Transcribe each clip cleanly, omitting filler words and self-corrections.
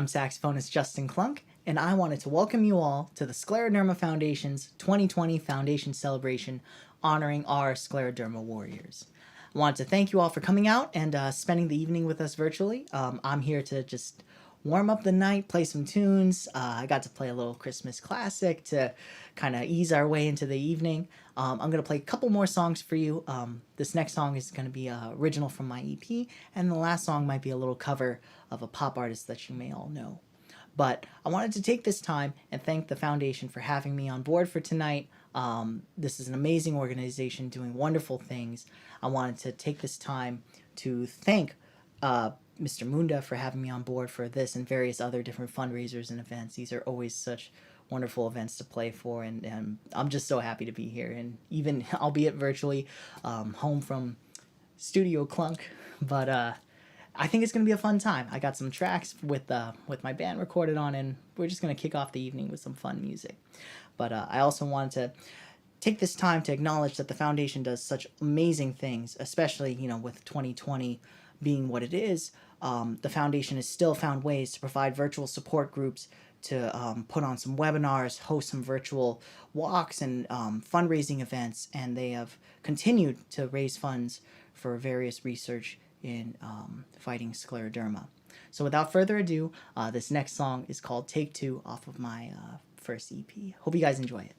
I'm saxophonist Justin Klunk, and I wanted to welcome you all to the Scleroderma Foundation's 2020 Foundation Celebration honoring our Scleroderma Warriors. I wanted to thank you all for coming out and spending the evening with us virtually. I'm here to just warm up the night, play some tunes. I got to play a little Christmas classic to kind of ease our way into the evening. I'm going to play a couple more songs for you. This next song is going to be original from my EP, and the last song might be a little cover of a pop artist that you may all know. But I wanted to take this time and thank the foundation for having me on board for tonight. This is an amazing organization doing wonderful things. I wanted to take this time to thank Mr. Munda for having me on board for this and various other different fundraisers and events. These are always such wonderful events to play for, and I'm just so happy to be here, and even albeit virtually, home from Studio Klunk, but I think it's gonna be a fun time. I got some tracks with my band recorded on, and we're just gonna kick off the evening with some fun music. But I also wanted to take this time to acknowledge that the foundation does such amazing things, especially with 2020 being what it is. The foundation has still found ways to provide virtual support groups, to put on some webinars, host some virtual walks and fundraising events, and they have continued to raise funds for various research in fighting scleroderma. So without further ado, this next song is called Take Two off of my first EP. Hope you guys enjoy it.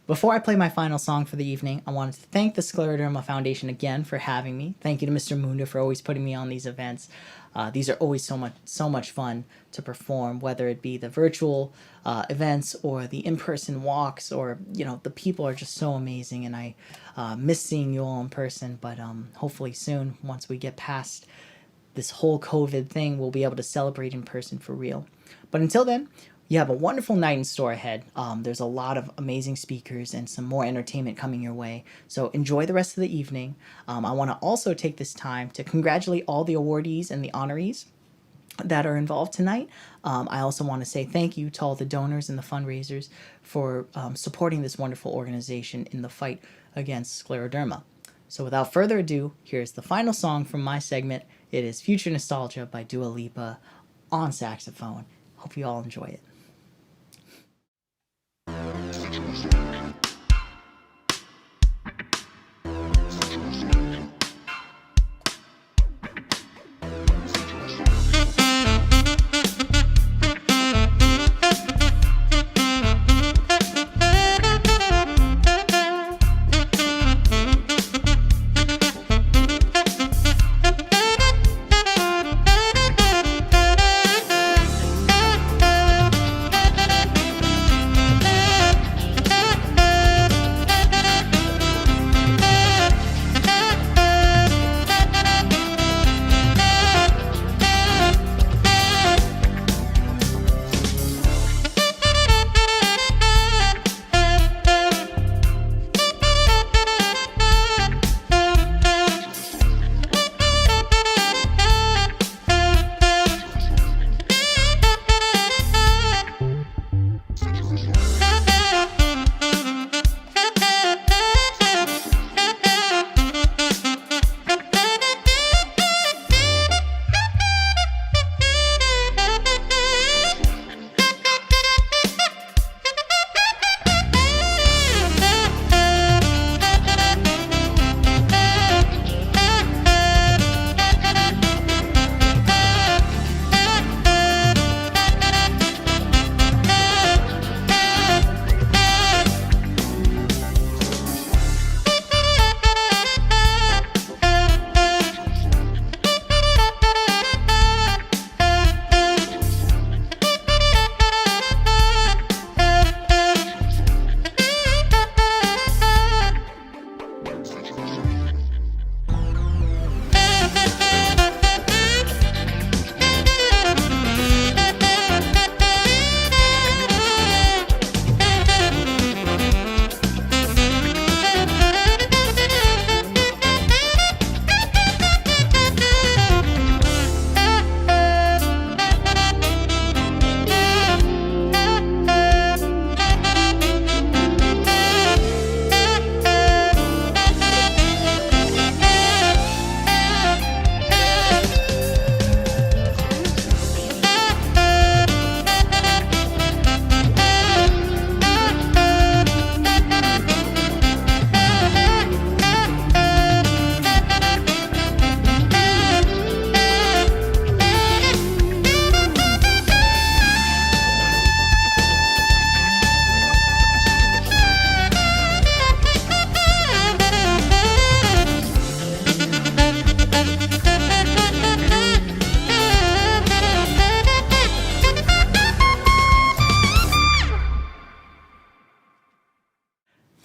Before I play my final song for the evening, I wanted to thank the Scleroderma Foundation again for having me. Thank you to Mr. Munda for always putting me on these events. These are always so much fun to perform, whether it be the virtual events or the in-person walks, or the people are just so amazing, and I miss seeing you all in person. But hopefully soon, once we get past this whole COVID thing, we'll be able to celebrate in person for real. But until then, you have a wonderful night in store ahead. There's a lot of amazing speakers and some more entertainment coming your way. So enjoy the rest of the evening. I want to also take this time to congratulate all the awardees and the honorees that are involved tonight. I also want to say thank you to all the donors and the fundraisers for supporting this wonderful organization in the fight against scleroderma. So without further ado, here's the final song from my segment. It is Future Nostalgia by Dua Lipa on saxophone. Hope you all enjoy it.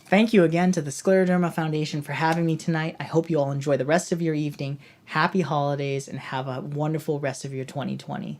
Thank you again to the Scleroderma Foundation for having me tonight. I hope you all enjoy the rest of your evening. Happy holidays and have a wonderful rest of your 2020.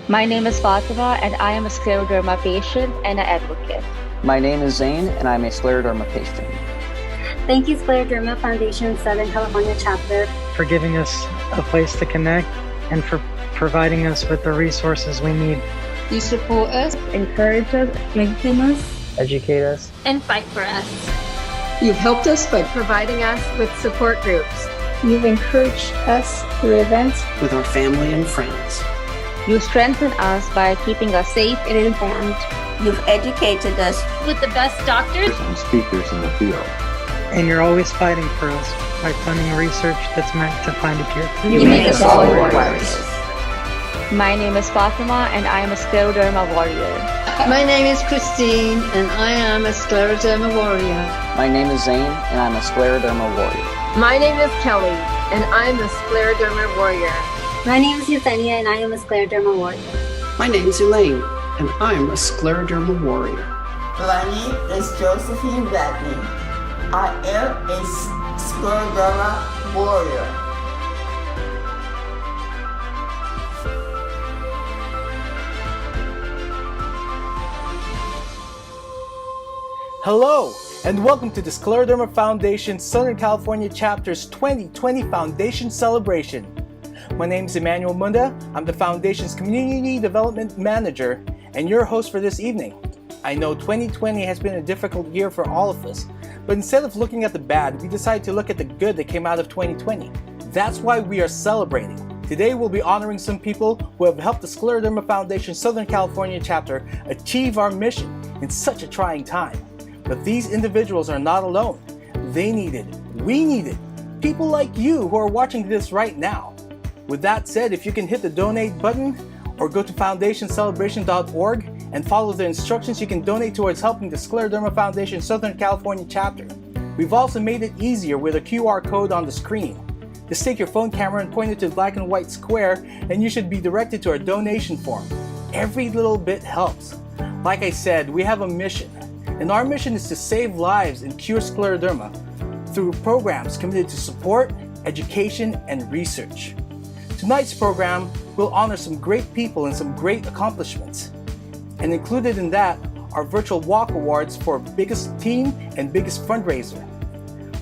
My name is Fatima, and I am a Scleroderma patient and an advocate. My name is Zane, and I'm a Scleroderma patient. Thank you, Scleroderma Foundation Southern California Chapter, for giving us a place to connect and for providing us with the resources we need. You support us, Encourage us, strengthen us, Educate us, and fight for us. You've helped us by providing us with support groups. You've encouraged us through events with our family and friends. You strengthen us by keeping us safe and informed. You've educated us with the best doctors and speakers in the field. And you're always fighting for us by funding research that's meant to find a cure. You make us all warriors. My name is Fatima, and I am a Scleroderma warrior. My name is Christine, and I am a Scleroderma warrior. My name is Zane, and I'm a Scleroderma warrior. My name is Kelly, and I'm a Scleroderma warrior. My name is Yesenia, and I am a Scleroderma warrior. My name is Elaine, and I'm a Scleroderma warrior. My name is Josephine Batney. I am a Scleroderma warrior. Hello, and welcome to the Scleroderma Foundation Southern California Chapter's 2020 Foundation Celebration. My name is Emmanuel Munda. I'm the Foundation's Community Development Manager and your host for this evening. I know 2020 has been a difficult year for all of us, but instead of looking at the bad, we decided to look at the good that came out of 2020. That's why we are celebrating. Today we'll be honoring some people who have helped the Scleroderma Foundation Southern California Chapter achieve our mission in such a trying time. But these individuals are not alone. They needed, we needed, people like you who are watching this right now. With that said, if you can hit the donate button or go to foundationcelebration.org and follow the instructions, you can donate towards helping the Scleroderma Foundation Southern California Chapter. We've also made it easier with a QR code on the screen. Just take your phone camera and point it to the black and white square and you should be directed to our donation form. Every little bit helps. Like I said, we have a mission, and our mission is to save lives and cure scleroderma through programs committed to support, education, and research. Tonight's program will honor some great people and some great accomplishments. And included in that are virtual walk awards for biggest team and biggest fundraiser.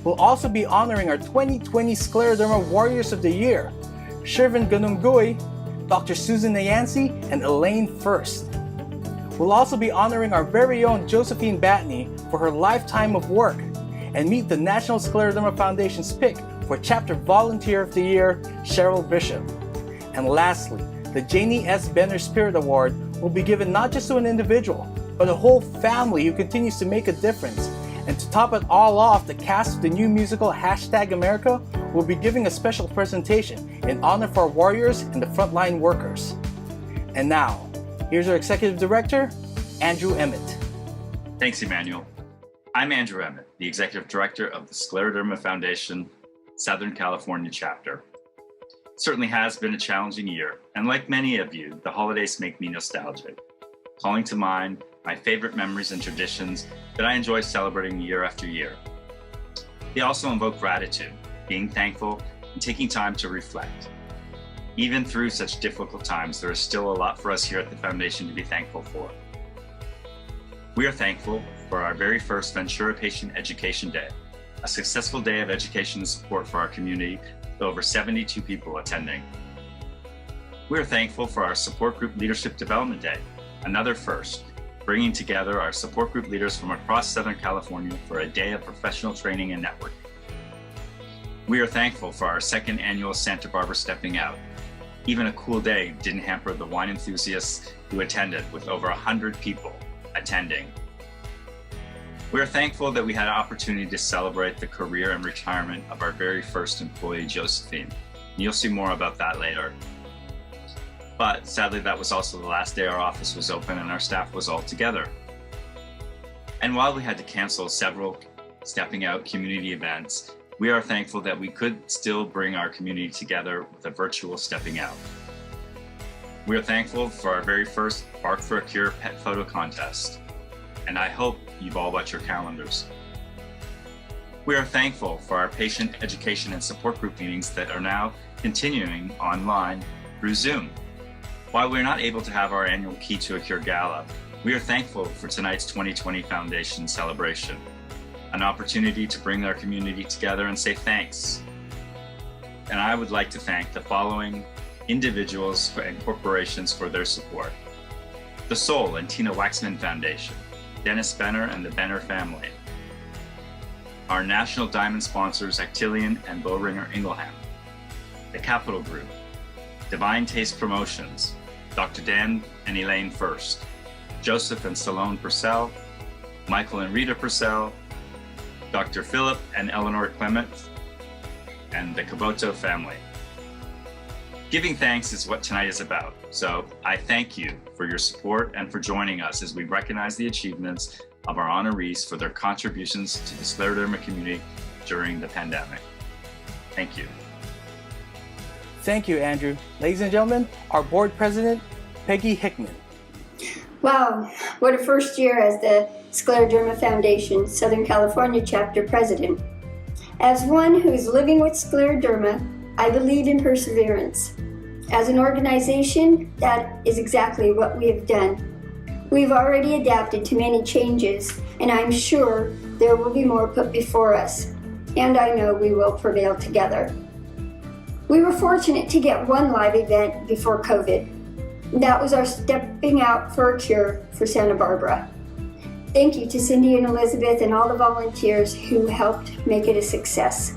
We'll also be honoring our 2020 Scleroderma Warriors of the Year, Shervin Ganungoy, Dr. Susan Nayansi, and Elaine First. We'll also be honoring our very own Josephine Batney for her lifetime of work and meet the National Scleroderma Foundation's pick for Chapter Volunteer of the Year, Cheryl Bishop. And lastly, the Janie S. Benner Spirit Award will be given not just to an individual, but a whole family who continues to make a difference. And to top it all off, the cast of the new musical #America will be giving a special presentation in honor for our warriors and the frontline workers. And now, here's our Executive Director, Andrew Emmett. Thanks, Emmanuel. I'm Andrew Emmett, the Executive Director of the Scleroderma Foundation Southern California Chapter. It certainly has been a challenging year, and like many of you, the holidays make me nostalgic, calling to mind my favorite memories and traditions that I enjoy celebrating year after year. They also invoke gratitude, being thankful, and taking time to reflect. Even through such difficult times, there is still a lot for us here at the Foundation to be thankful for. We are thankful for our very first Ventura Patient Education Day, a successful day of education and support for our community with over 72 people attending. We are thankful for our Support Group Leadership Development Day, another first, bringing together our support group leaders from across Southern California for a day of professional training and networking. We are thankful for our second annual Santa Barbara Stepping Out. Even a cool day didn't hamper the wine enthusiasts who attended, with over 100 people attending. We are thankful that we had an opportunity to celebrate the career and retirement of our very first employee, Josephine. And you'll see more about that later. But sadly, that was also the last day our office was open and our staff was all together. And while we had to cancel several Stepping Out community events, we are thankful that we could still bring our community together with a virtual Stepping Out. We are thankful for our very first Bark for a Cure pet photo contest, and I hope you've all got your calendars. We are thankful for our patient education and support group meetings that are now continuing online through Zoom. While we're not able to have our annual Key to a Cure Gala, we are thankful for tonight's 2020 Foundation celebration, an opportunity to bring our community together and say thanks. And I would like to thank the following individuals and corporations for their support. The Soul and Tina Waxman Foundation, Dennis Benner and the Benner family. Our National Diamond sponsors, Actilian and Bowringer Ingleham. The Capital Group, Divine Taste Promotions, Dr. Dan and Elaine First, Joseph and Salone Purcell, Michael and Rita Purcell, Dr. Philip and Eleanor Clement, and the Caboto family. Giving thanks is what tonight is about, so I thank you for your support and for joining us as we recognize the achievements of our honorees for their contributions to the scleroderma community during the pandemic. Thank you. Thank you, Andrew. Ladies and gentlemen, our board president, Peggy Hickman. Wow, what a first year as the Scleroderma Foundation Southern California chapter president. As one who is living with scleroderma, I believe in perseverance. As an organization, that is exactly what we have done. We've already adapted to many changes, and I'm sure there will be more put before us, and I know we will prevail together. We were fortunate to get one live event before COVID. That was our Stepping Out for a Cure for Santa Barbara. Thank you to Cindy and Elizabeth and all the volunteers who helped make it a success.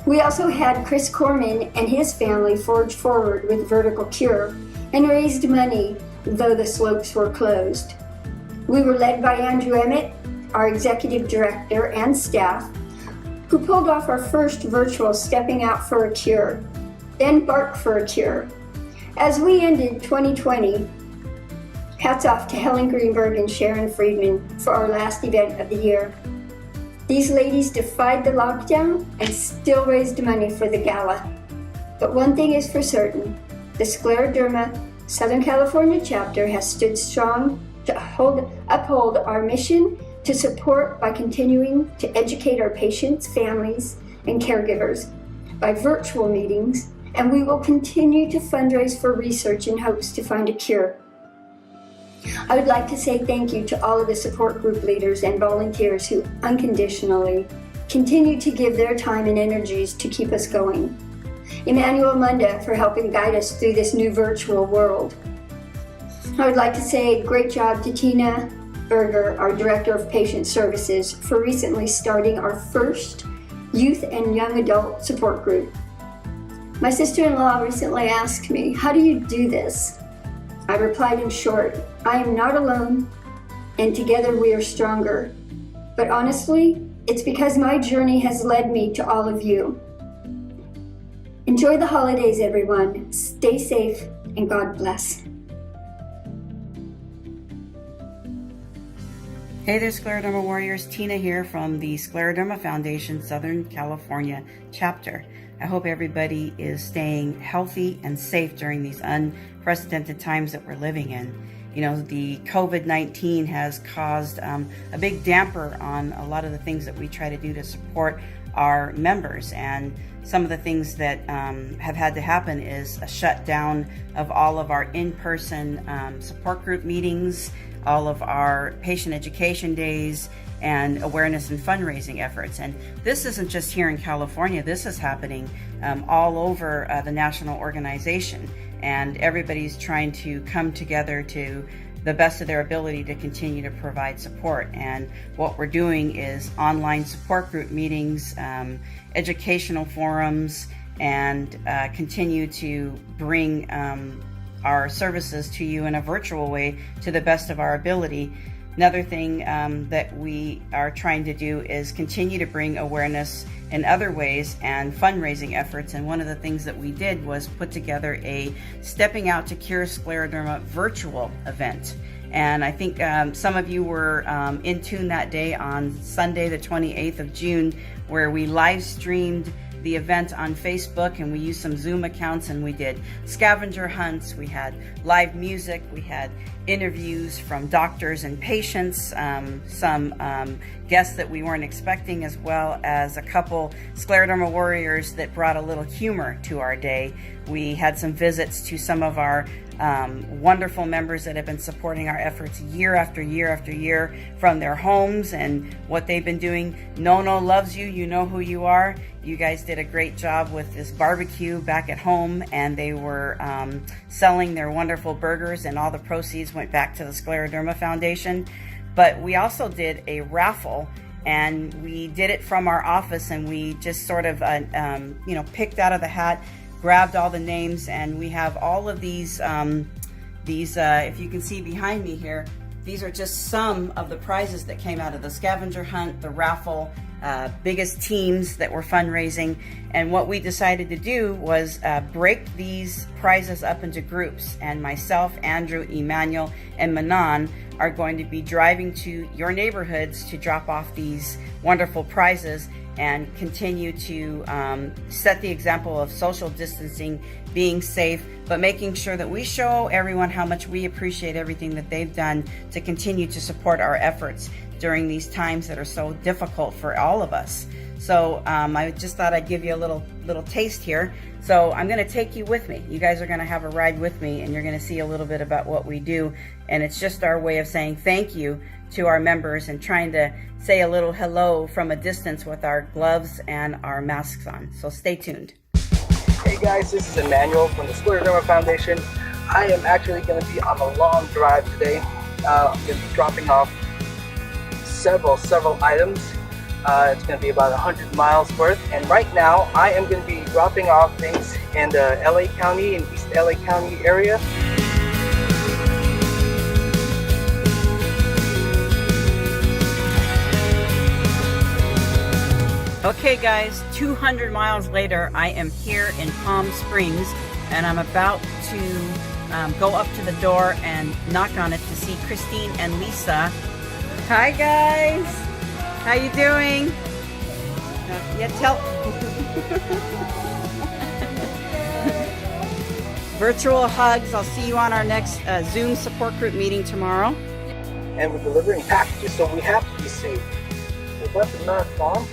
We also had Chris Corman and his family forge forward with Vertical Cure and raised money, though the slopes were closed. We were led by Andrew Emmett, our executive director and staff, who pulled off our first virtual Stepping Out for a Cure, then Bark for a Cure. As we ended 2020, hats off to Helen Greenberg and Sharon Friedman for our last event of the year. These ladies defied the lockdown and still raised money for the gala. But one thing is for certain, the Scleroderma Southern California chapter has stood strong to uphold our mission to support by continuing to educate our patients, families, and caregivers by virtual meetings, and we will continue to fundraise for research in hopes to find a cure. I would like to say thank you to all of the support group leaders and volunteers who unconditionally continue to give their time and energies to keep us going. Emmanuel Munda for helping guide us through this new virtual world. I would like to say great job to Tina Berger, our Director of Patient Services, for recently starting our first youth and young adult support group. My sister-in-law recently asked me, "How do you do this?" I replied in short, "I am not alone, and together we are stronger." But honestly, it's because my journey has led me to all of you. Enjoy the holidays, everyone. Stay safe, and God bless. Hey there, Scleroderma Warriors. Tina here from the Scleroderma Foundation Southern California chapter. I hope everybody is staying healthy and safe during these unprecedented times that we're living in. You know, the COVID-19 has caused a big damper on a lot of the things that we try to do to support our members. And some of the things that have had to happen is a shutdown of all of our in-person support group meetings, all of our patient education days, and awareness and fundraising efforts. And this isn't just here in California, this is happening all over the national organization. And everybody's trying to come together to the best of their ability to continue to provide support. And what we're doing is online support group meetings, educational forums, and continue to bring our services to you in a virtual way to the best of our ability. Another thing that we are trying to do is continue to bring awareness in other ways and fundraising efforts. And one of the things that we did was put together a Stepping Out to Cure Scleroderma virtual event. And I think some of you were in tune that day on Sunday, the 28th of June, where we live streamed the event on Facebook, and we used some Zoom accounts, and we did scavenger hunts, we had live music, we had interviews from doctors and patients, some guests that we weren't expecting, as well as a couple Scleroderma warriors that brought a little humor to our day. We had some visits to some of our wonderful members that have been supporting our efforts year after year after year from their homes and what they've been doing. Nono loves you. You know who you are. You guys did a great job with this barbecue back at home, and they were selling their wonderful burgers, and all the proceeds went back to the Scleroderma Foundation. But we also did a raffle, and we did it from our office, and we just sort of picked out of the hat, grabbed all the names, and we have all of these, if you can see behind me here, these are just some of the prizes that came out of the scavenger hunt, the raffle, biggest teams that were fundraising. And what we decided to do was break these prizes up into groups, and myself, Andrew, Emmanuel, and Manon are going to be driving to your neighborhoods to drop off these wonderful prizes and continue to set the example of social distancing, being safe, but making sure that we show everyone how much we appreciate everything that they've done to continue to support our efforts during these times that are so difficult for all of us. So I just thought I'd give you a little taste here. So I'm going to take you with me. You guys are going to have a ride with me, and you're going to see a little bit about what we do. And it's just our way of saying thank you to our members and trying to say a little hello from a distance with our gloves and our masks on. So stay tuned. Hey guys, this is Emmanuel from the Scleroderma Foundation. I am actually going to be on a long drive today. I'm going to be dropping off several items. It's going to be about 100 miles worth, and right now I am going to be dropping off things in the LA County and East LA County area. Okay guys, 200 miles later, I am here in Palm Springs, and I'm about to go up to the door and knock on it to see Christine and Lisa. Hi guys, how you doing? Virtual hugs. I'll see you on our next Zoom support group meeting tomorrow. And we're delivering packages, so we have to be safe. So that's the mask on.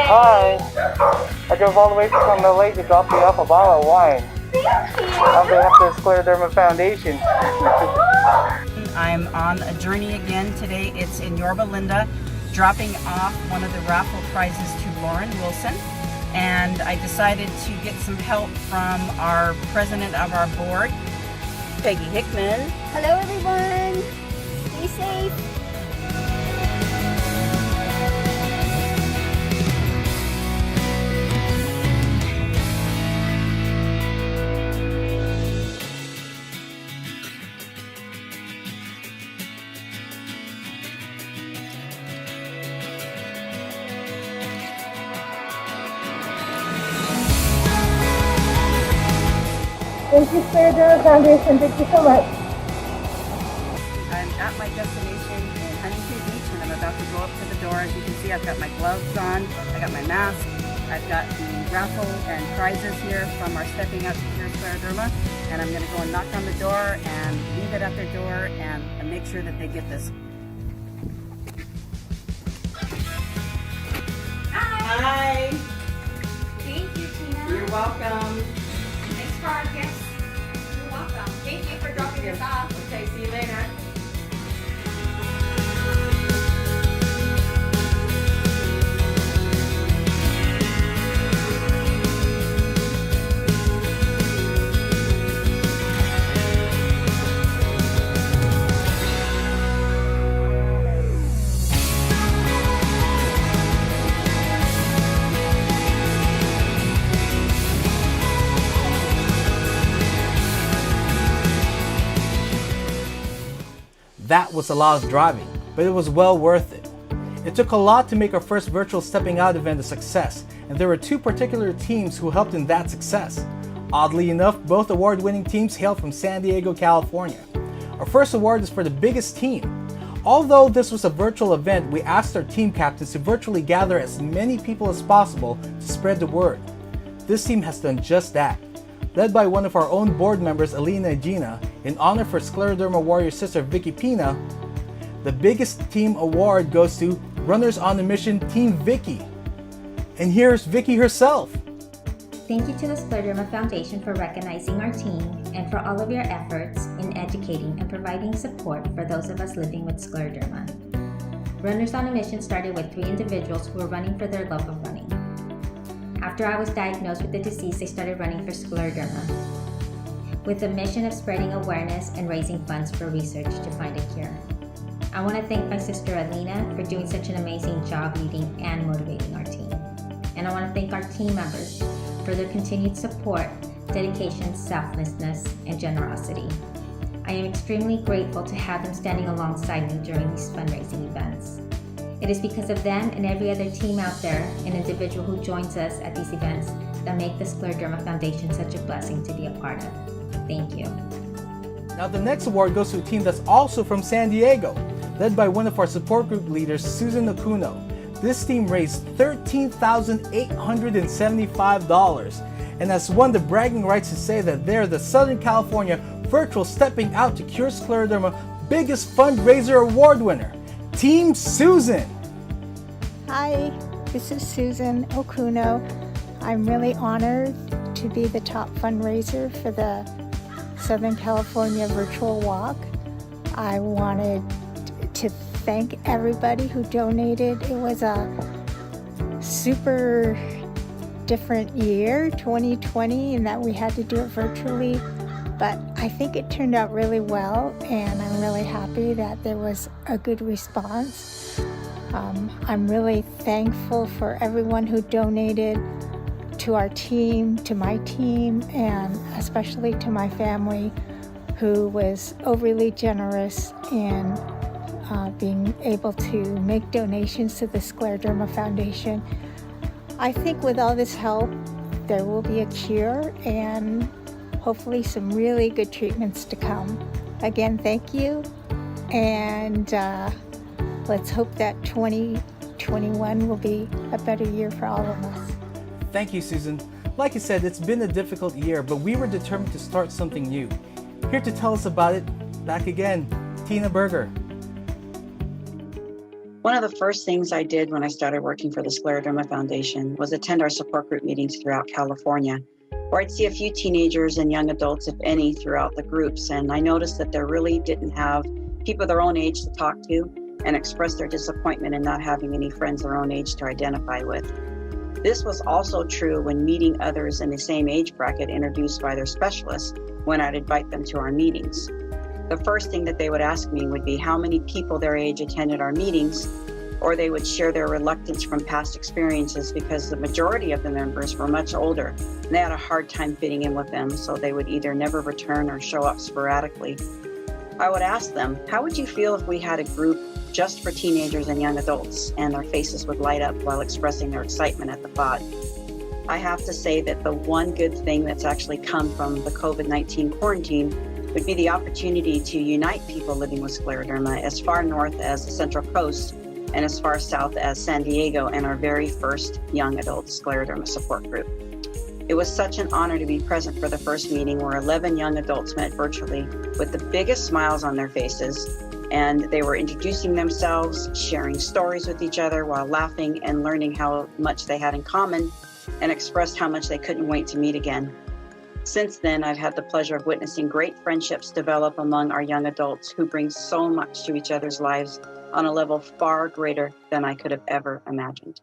Hi! I drove all the way from LA to drop you off a bottle of wine. Thank you! On behalf of the Scleroderma Foundation. I'm on a journey again. Today it's in Yorba Linda, dropping off one of the raffle prizes to Lauren Wilson. And I decided to get some help from our president of our board, Peggy Hickman. Hello everyone, be safe. Thank you, Scleroderma Foundation. Thank you so much. I'm at my destination in Huntington Beach, and I'm about to go up to the door. As you can see, I've got my gloves on, I got my mask, I've got the raffle and prizes here from our Stepping Out to Cure Scleroderma, and I'm going to go and knock on the door and leave it at their door and make sure that they get this. Hi! Thank you, Tina. You're welcome. Thanks for our gifts. You're welcome. Thank you for dropping this off. Okay, see you later. That was a lot of driving, but it was well worth it. It took a lot to make our first virtual Stepping Out event a success, and there were two particular teams who helped in that success. Oddly enough, both award-winning teams hail from San Diego, California. Our first award is for the biggest team. Although this was a virtual event, we asked our team captains to virtually gather as many people as possible to spread the word. This team has done just that. Led by one of our own board members, Alina and Gina, in honor for Scleroderma Warrior sister Vicky Pina, the biggest team award goes to Runners on a Mission Team Vicky. And here's Vicky herself. Thank you to the Scleroderma Foundation for recognizing our team and for all of your efforts in educating and providing support for those of us living with scleroderma. Runners on a Mission started with 3 individuals who were running for their love of running. After I was diagnosed with the disease, they started running for scleroderma, with the mission of spreading awareness and raising funds for research to find a cure. I want to thank my sister Alina for doing such an amazing job leading and motivating our team. And I want to thank our team members for their continued support, dedication, selflessness, and generosity. I am extremely grateful to have them standing alongside me during these fundraising events. It is because of them and every other team out there and individual who joins us at these events that make the Scleroderma Foundation such a blessing to be a part of. Thank you. Now the next award goes to a team that's also from San Diego, led by one of our support group leaders, Susan Okuno. This team raised $13,875 and has won the bragging rights to say that they're the Southern California Virtual Stepping Out to Cure Scleroderma biggest fundraiser award winner, Team Susan. Hi, this is Susan Okuno. I'm really honored to be the top fundraiser for the Southern California Virtual Walk. I wanted to thank everybody who donated. It was a super different year, 2020, in that we had to do it virtually, but I think it turned out really well, and I'm really happy that there was a good response. I'm really thankful for everyone who donated to our team, to my team, and especially to my family, who was overly generous in being able to make donations to the Scleroderma Foundation. I think with all this help, there will be a cure and hopefully some really good treatments to come. Again, thank you, and let's hope that 2021 will be a better year for all of us. Thank you, Susan. Like I said, it's been a difficult year, but we were determined to start something new. Here to tell us about it, back again, Tina Berger. One of the first things I did when I started working for the Scleroderma Foundation was attend our support group meetings throughout California, where I'd see a few teenagers and young adults, if any, throughout the groups. And I noticed that they really didn't have people their own age to talk to and express their disappointment in not having any friends their own age to identify with. This was also true when meeting others in the same age bracket introduced by their specialists when I'd invite them to our meetings. The first thing that they would ask me would be how many people their age attended our meetings, or they would share their reluctance from past experiences because the majority of the members were much older and they had a hard time fitting in with them, so they would either never return or show up sporadically. I would ask them, how would you feel if we had a group just for teenagers and young adults, and their faces would light up while expressing their excitement at the thought. I have to say that the one good thing that's actually come from the COVID-19 quarantine would be the opportunity to unite people living with scleroderma as far north as the Central Coast and as far south as San Diego and our very first young adult scleroderma support group. It was such an honor to be present for the first meeting where 11 young adults met virtually with the biggest smiles on their faces, and they were introducing themselves, sharing stories with each other while laughing and learning how much they had in common, and expressed how much they couldn't wait to meet again. Since then, I've had the pleasure of witnessing great friendships develop among our young adults who bring so much to each other's lives on a level far greater than I could have ever imagined.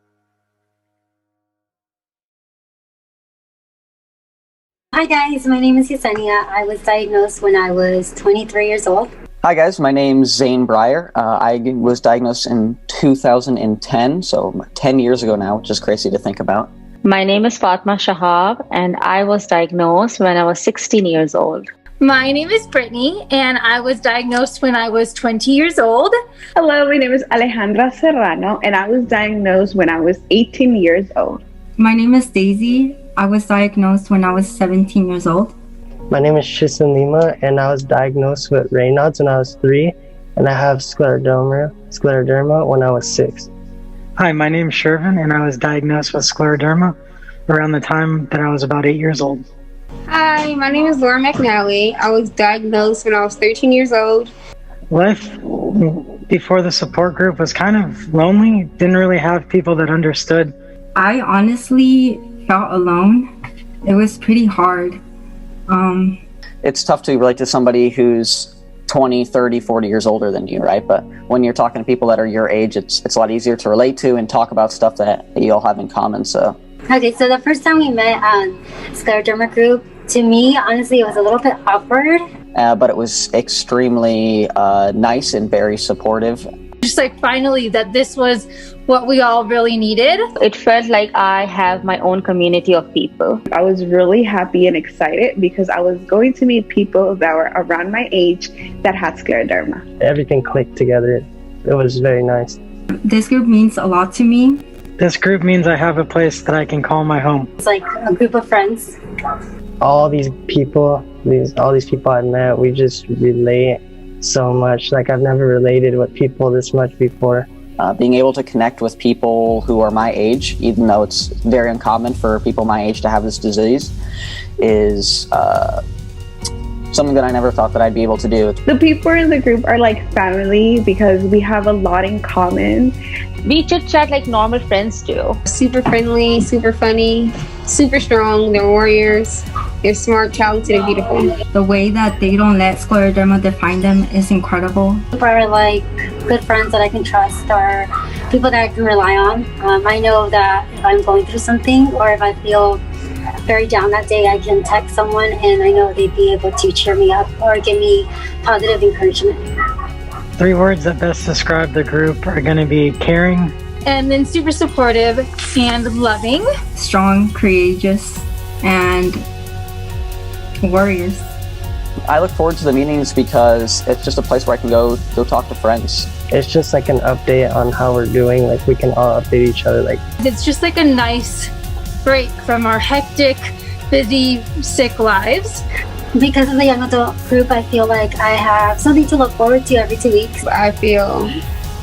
Hi guys, my name is Yesenia. I was diagnosed when I was 23 years old. Hi guys, my name's Zane Breyer. I was diagnosed in 2010, so 10 years ago now, which is crazy to think about. My name is Fatma Shahab, and I was diagnosed when I was 16 years old. My name is Brittany, and I was diagnosed when I was 20 years old. Hello, my name is Alejandra Serrano, and I was diagnosed when I was 18 years old. My name is Daisy, I was diagnosed when I was 17 years old. My name is Tristan Lima, and I was diagnosed with Raynaud's when I was 3, and I have scleroderma when I was 6. Hi, my name is Shervin, and I was diagnosed with scleroderma around the time that I was about 8 years old. Hi, my name is Laura McNally. I was diagnosed when I was 13 years old. Life before the support group was kind of lonely. Didn't really have people that understood. I honestly felt alone. It was pretty hard. It's tough to relate to somebody who's 20, 30, 40 years older than you, right? But when you're talking to people that are your age, it's a lot easier to relate to and talk about stuff that you all have in common. So Okay, so the first time we met on Scleroderma group, to me, honestly, it was a little bit awkward. But it was extremely nice and very supportive. Just like finally that this was what we all really needed. It felt like I have my own community of people. I was really happy and excited because I was going to meet people that were around my age that had scleroderma. Everything clicked together. It was very nice. This group means a lot to me. This group means I have a place that I can call my home. It's like a group of friends. All these people I met, we just relate so much. Like, I've never related with people this much before. Being able to connect with people who are my age, even though it's very uncommon for people my age to have this disease, is something that I never thought that I'd be able to do. The people in the group are like family because we have a lot in common. We chit chat like normal friends do. Super friendly, super funny, super strong. They're warriors. They're smart, talented, and beautiful. The way that they don't let scleroderma define them is incredible. People are like good friends that I can trust, or people that I can rely on. I know that if I'm going through something or if I feel very down that day, I can text someone and I know they'd be able to cheer me up or give me positive encouragement. 3 words that best describe the group are going to be caring, And then super supportive and loving. Strong, courageous, and warriors. I look forward to the meetings because it's just a place where I can go talk to friends. It's just like an update on how we're doing. Like, we can all update each other. Like, It's just like a nice break from our hectic, busy, sick lives. Because of the young adult group, I feel like I have something to look forward to every 2 weeks. I feel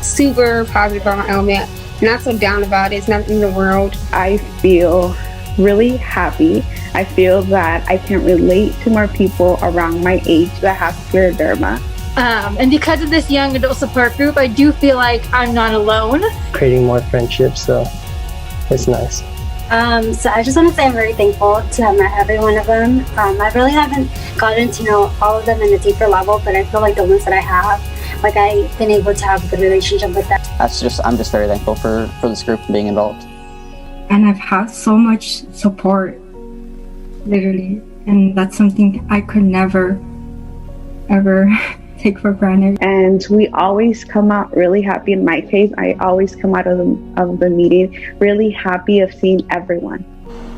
super positive about my ailment. Not so down about it. It's not in the world. I feel really happy. I feel that I can relate to more people around my age that have scleroderma. And because of this young adult support group, I do feel like I'm not alone. creating more friendships, so it's nice. So I just want to say I'm very thankful to have met every one of them. I really haven't gotten to know all of them in a deeper level, but I feel like the ones that I have, like I've been able to have a good relationship with them. I'm just very thankful for this group being involved. And I've had so much support, literally, and that's something I could never, ever take for granted. And we always come out really happy. In my case, I always come out of the meeting really happy of seeing everyone.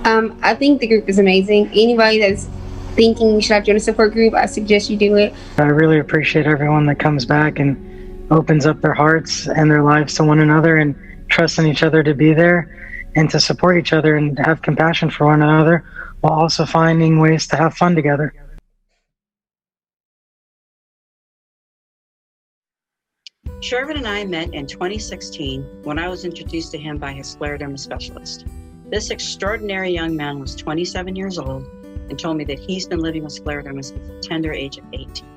I think the group is amazing. Anybody that's thinking you should have joined a support group, I suggest you do it. I really appreciate everyone that comes back and opens up their hearts and their lives to one another and trusts in each other to be there and to support each other and have compassion for one another while also finding ways to have fun together. Shervin and I met in 2016 when I was introduced to him by his scleroderma specialist. This extraordinary young man was 27 years old and told me that he's been living with scleroderma since the tender age of 18.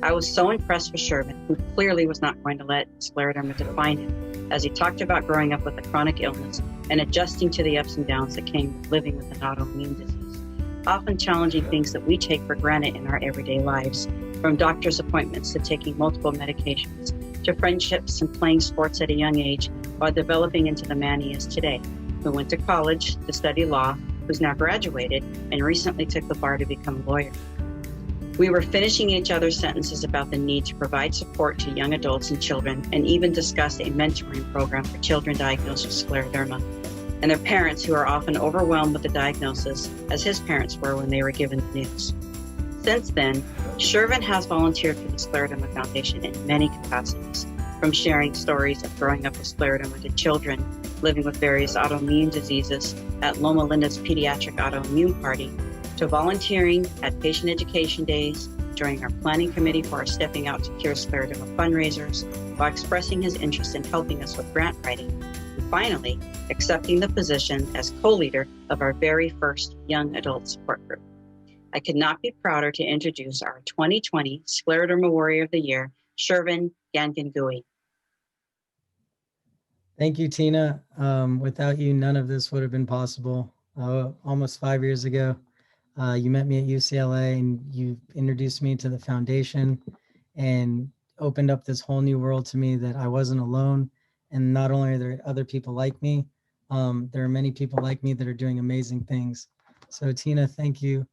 I was so impressed with Shervin, who clearly was not going to let scleroderma define him, as he talked about growing up with a chronic illness and adjusting to the ups and downs that came with living with an autoimmune disease, often challenging things that we take for granted in our everyday lives, from doctor's appointments to taking multiple medications, to friendships and playing sports at a young age while developing into the man he is today, who went to college to study law, who's now graduated and recently took the bar to become a lawyer. We were finishing each other's sentences about the need to provide support to young adults and children, and even discussed a mentoring program for children diagnosed with scleroderma and their parents who are often overwhelmed with the diagnosis, as his parents were when they were given the news. Since then, Shervin has volunteered for the Scleroderma Foundation in many capacities, from sharing stories of growing up with scleroderma to children living with various autoimmune diseases at Loma Linda's Pediatric Autoimmune Party, to volunteering at patient education days, joining our planning committee for our Stepping Out to Cure Scleroderma fundraisers, while expressing his interest in helping us with grant writing, and finally, accepting the position as co-leader of our very first young adult support group. I could not be prouder to introduce our 2020 Scleroderma Warrior of the Year, Shervin Gangangui. Thank you, Tina. Without you, none of this would have been possible. Almost 5 years ago, you met me at UCLA and you introduced me to the foundation and opened up this whole new world to me that I wasn't alone. And not only are there other people like me, there are many people like me that are doing amazing things. So Tina, thank you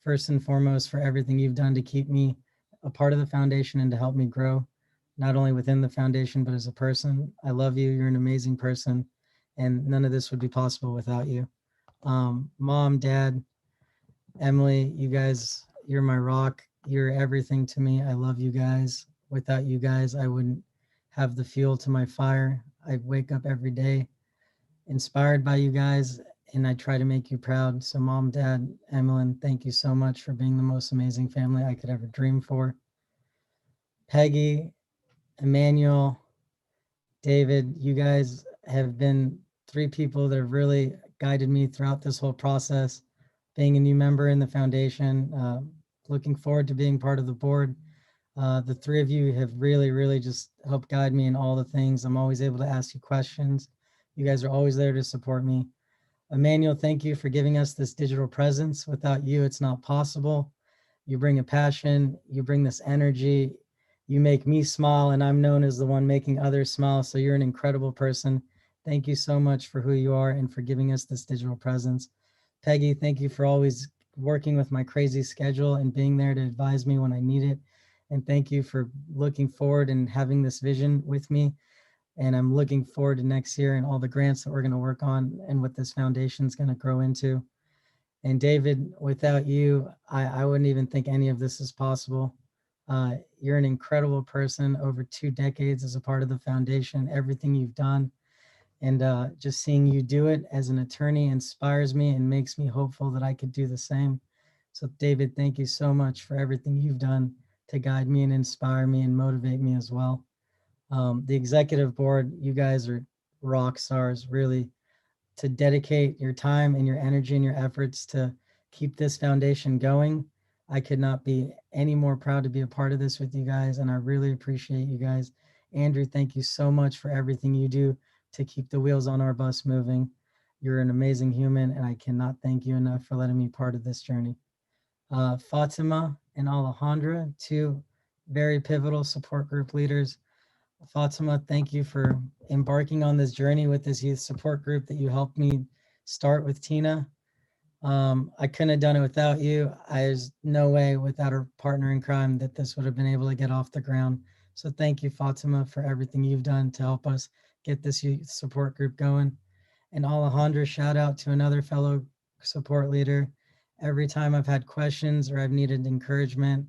first and foremost for everything you've done to keep me a part of the foundation and to help me grow, not only within the foundation, but as a person. I love you. You're an amazing person. And none of this would be possible without you. Mom, Dad, Emily, you guys, you're my rock. You're everything to me. I love you guys. Without you guys, I wouldn't have the fuel to my fire. I wake up every day inspired by you guys, and I try to make you proud. So Mom, Dad, Emily, thank you so much for being the most amazing family I could ever dream for. Peggy, Emmanuel, David, you guys have been 3 people that have really guided me throughout this whole process. Being a new member in the foundation, looking forward to being part of the board. The 3 of you have really just helped guide me in all the things. I'm always able to ask you questions. You guys are always there to support me. Emmanuel, thank you for giving us this digital presence. Without you, it's not possible. You bring a passion, you bring this energy, you make me smile, and I'm known as the one making others smile. So you're an incredible person. Thank you so much for who you are and for giving us this digital presence. Peggy, thank you for always working with my crazy schedule and being there to advise me when I need it. And thank you for looking forward and having this vision with me. And I'm looking forward to next year and all the grants that we're going to work on and what this foundation is going to grow into. And David, without you, I wouldn't even think any of this is possible. You're an incredible person, over 2 decades as a part of the foundation, everything you've done. And just seeing you do it as an attorney inspires me and makes me hopeful that I could do the same. So David, thank you so much for everything you've done to guide me and inspire me and motivate me as well. The executive board, you guys are rock stars, really, to dedicate your time and your energy and your efforts to keep this foundation going. I could not be any more proud to be a part of this with you guys, and I really appreciate you guys. Andrew, thank you so much for everything you do to keep the wheels on our bus moving. You're an amazing human, and I cannot thank you enough for letting me be part of this journey. Fatima and Alejandra, 2 very pivotal support group leaders. Fatima, thank you for embarking on this journey with this youth support group that you helped me start with Tina. I couldn't have done it without you. There's no way without a partner in crime that this would have been able to get off the ground. So thank you, Fatima, for everything you've done to help us get this youth support group going. And Alejandra, shout out to another fellow support leader. Every time I've had questions or I've needed encouragement,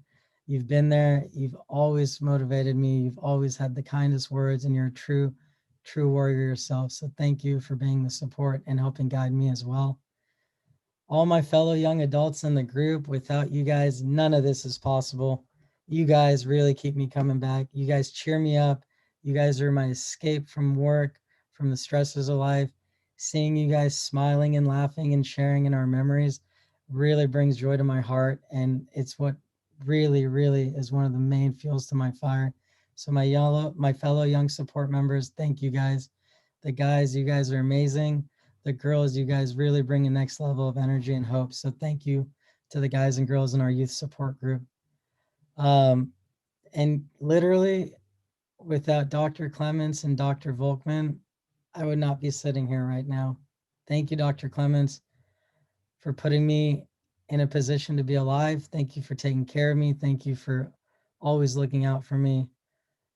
you've been there. You've always motivated me. You've always had the kindest words, and you're a true warrior yourself. So thank you for being the support and helping guide me as well. All my fellow young adults in the group, without you guys, none of this is possible. You guys really keep me coming back. You guys cheer me up. You guys are my escape from work, from the stresses of life. Seeing you guys smiling and laughing and sharing in our memories really brings joy to my heart. And it's what really is one of the main fuels to my fire. So my fellow young support members, thank you guys. The guys, you guys are amazing. The girls, you guys really bring a next level of energy and hope. So thank you to the guys and girls in our youth support group. And literally, without Dr. Clements and Dr. Volkman, I would not be sitting here right now. Thank you, Dr. Clements, for putting me in a position to be alive. Thank you for taking care of me. Thank you for always looking out for me.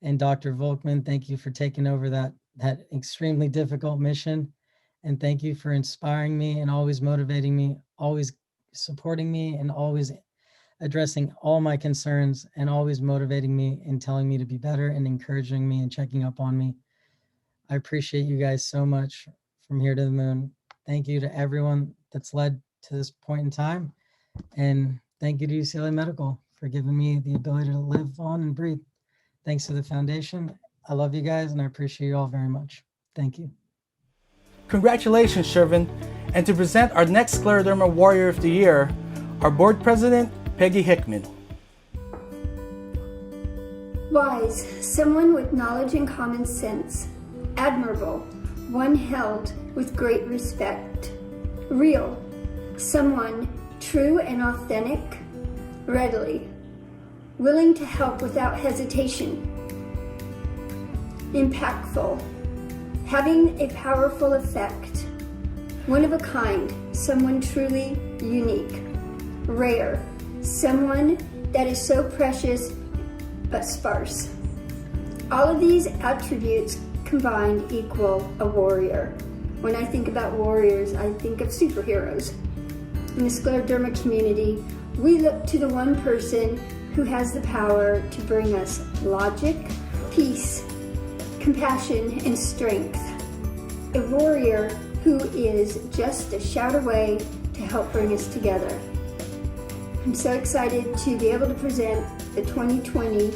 And Dr. Volkman, thank you for taking over that extremely difficult mission. And thank you for inspiring me and always motivating me, always supporting me, and always addressing all my concerns, and always motivating me and telling me to be better and encouraging me and checking up on me. I appreciate you guys so much. from here to the moon. Thank you to everyone that's led to this point in time. And thank you to UCLA Medical for giving me the ability to live on and breathe. Thanks to the foundation. I love you guys and I appreciate you all very much. Thank you. Congratulations, Shervin. And to present our next Scleroderma Warrior of the Year, our board president, Peggy Hickman. Wise, someone with knowledge and common sense. Admirable, one held with great respect. Real, someone true and authentic. Readily, willing to help without hesitation. Impactful, having a powerful effect. One of a kind, someone truly unique. Rare, someone that is so precious but sparse. All of these attributes combined equal a warrior. When I think about warriors, I think of superheroes. In the scleroderma community, we look to the one person who has the power to bring us logic, peace, compassion, and strength. A warrior who is just a shout away to help bring us together. I'm so excited to be able to present the 2020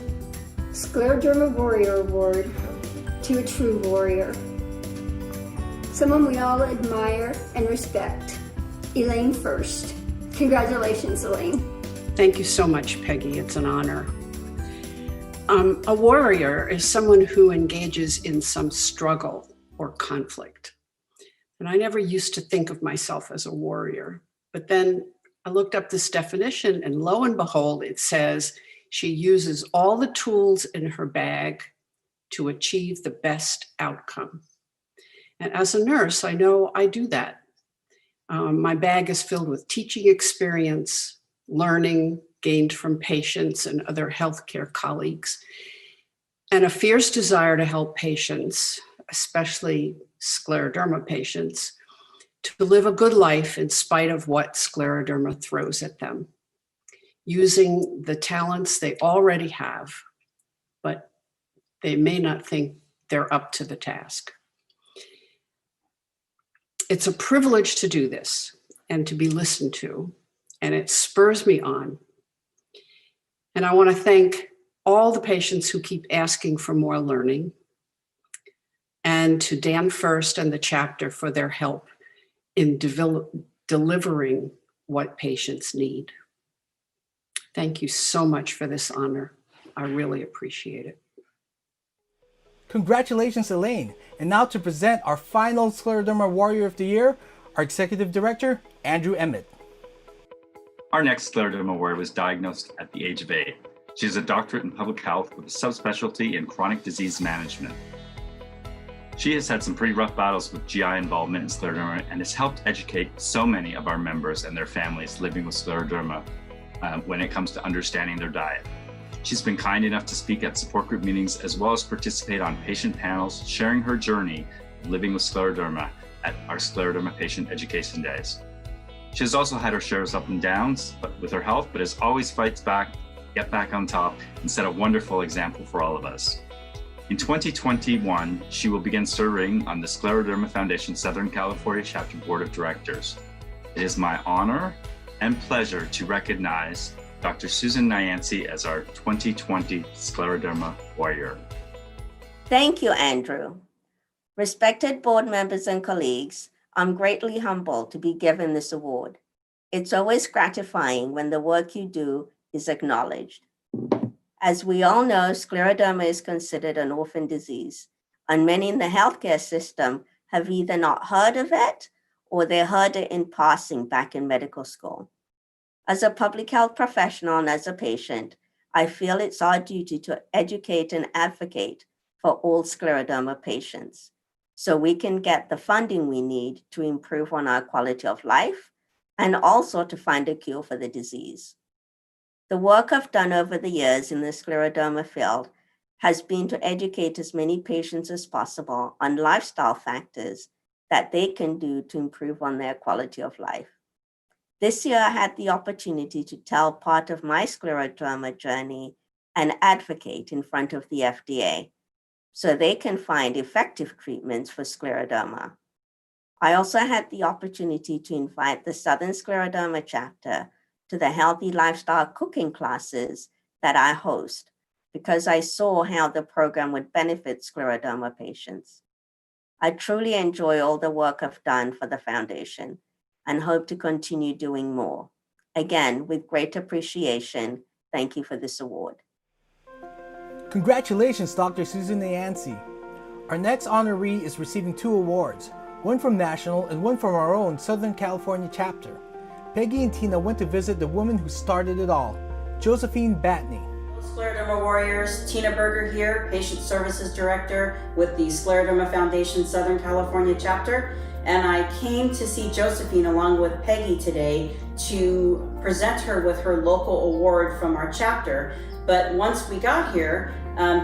Scleroderma Warrior Award to a true warrior. Someone we all admire and respect. Elaine first. Congratulations, Elaine. Thank you so much, Peggy. It's an honor. A warrior is someone who engages in some struggle or conflict. And I never used to think of myself as a warrior, but then I looked up this definition and lo and behold, it says she uses all the tools in her bag to achieve the best outcome. And as a nurse, I know I do that. My bag is filled with teaching experience, learning gained from patients and other healthcare colleagues, and a fierce desire to help patients, especially scleroderma patients, to live a good life in spite of what scleroderma throws at them, using the talents they already have, but they may not think they're up to the task. It's a privilege to do this and to be listened to, and it spurs me on. And I want to thank all the patients who keep asking for more learning, and to Dan First and the chapter for their help in delivering what patients need. Thank you so much for this honor. I really appreciate it. Congratulations, Elaine. And now to present our final Scleroderma Warrior of the Year, our Executive Director, Andrew Emmett. Our next scleroderma warrior was diagnosed at the age of 8. She has a doctorate in public health with a subspecialty in chronic disease management. She has had some pretty rough battles with GI involvement in scleroderma and has helped educate so many of our members and their families living with scleroderma when it comes to understanding their diet. She's been kind enough to speak at support group meetings as well as participate on patient panels, sharing her journey of living with scleroderma at our Scleroderma Patient Education Days. She has also had her shares of up and downs with her health, but as always fights back, get back on top, and set a wonderful example for all of us. In 2021, she will begin serving on the Scleroderma Foundation Southern California Chapter Board of Directors. It is my honor and pleasure to recognize Dr. Susan Nyancy as our 2020 Scleroderma Warrior. Thank you, Andrew. Respected board members and colleagues, I'm greatly humbled to be given this award. It's always gratifying when the work you do is acknowledged. As we all know, scleroderma is considered an orphan disease, and many in the healthcare system have either not heard of it or they heard it in passing back in medical school. As a public health professional and as a patient, I feel it's our duty to educate and advocate for all scleroderma patients so we can get the funding we need to improve on our quality of life and also to find a cure for the disease. The work I've done over the years in the scleroderma field has been to educate as many patients as possible on lifestyle factors that they can do to improve on their quality of life. This year, I had the opportunity to tell part of my scleroderma journey and advocate in front of the FDA so they can find effective treatments for scleroderma. I also had the opportunity to invite the Southern Scleroderma chapter to the healthy lifestyle cooking classes that I host because I saw how the program would benefit scleroderma patients. I truly enjoy all the work I've done for the foundation and hope to continue doing more. Again, with great appreciation, thank you for this award. Congratulations, Dr. Susan Yancey. Our next honoree is receiving 2 awards, one from national and one from our own Southern California chapter. Peggy and Tina went to visit the woman who started it all, Josephine Batney. Scleroderma Warriors, Tina Berger here, Patient Services Director with the Scleroderma Foundation Southern California chapter. And I came to see Josephine along with Peggy today to present her with her local award from our chapter. But once we got here,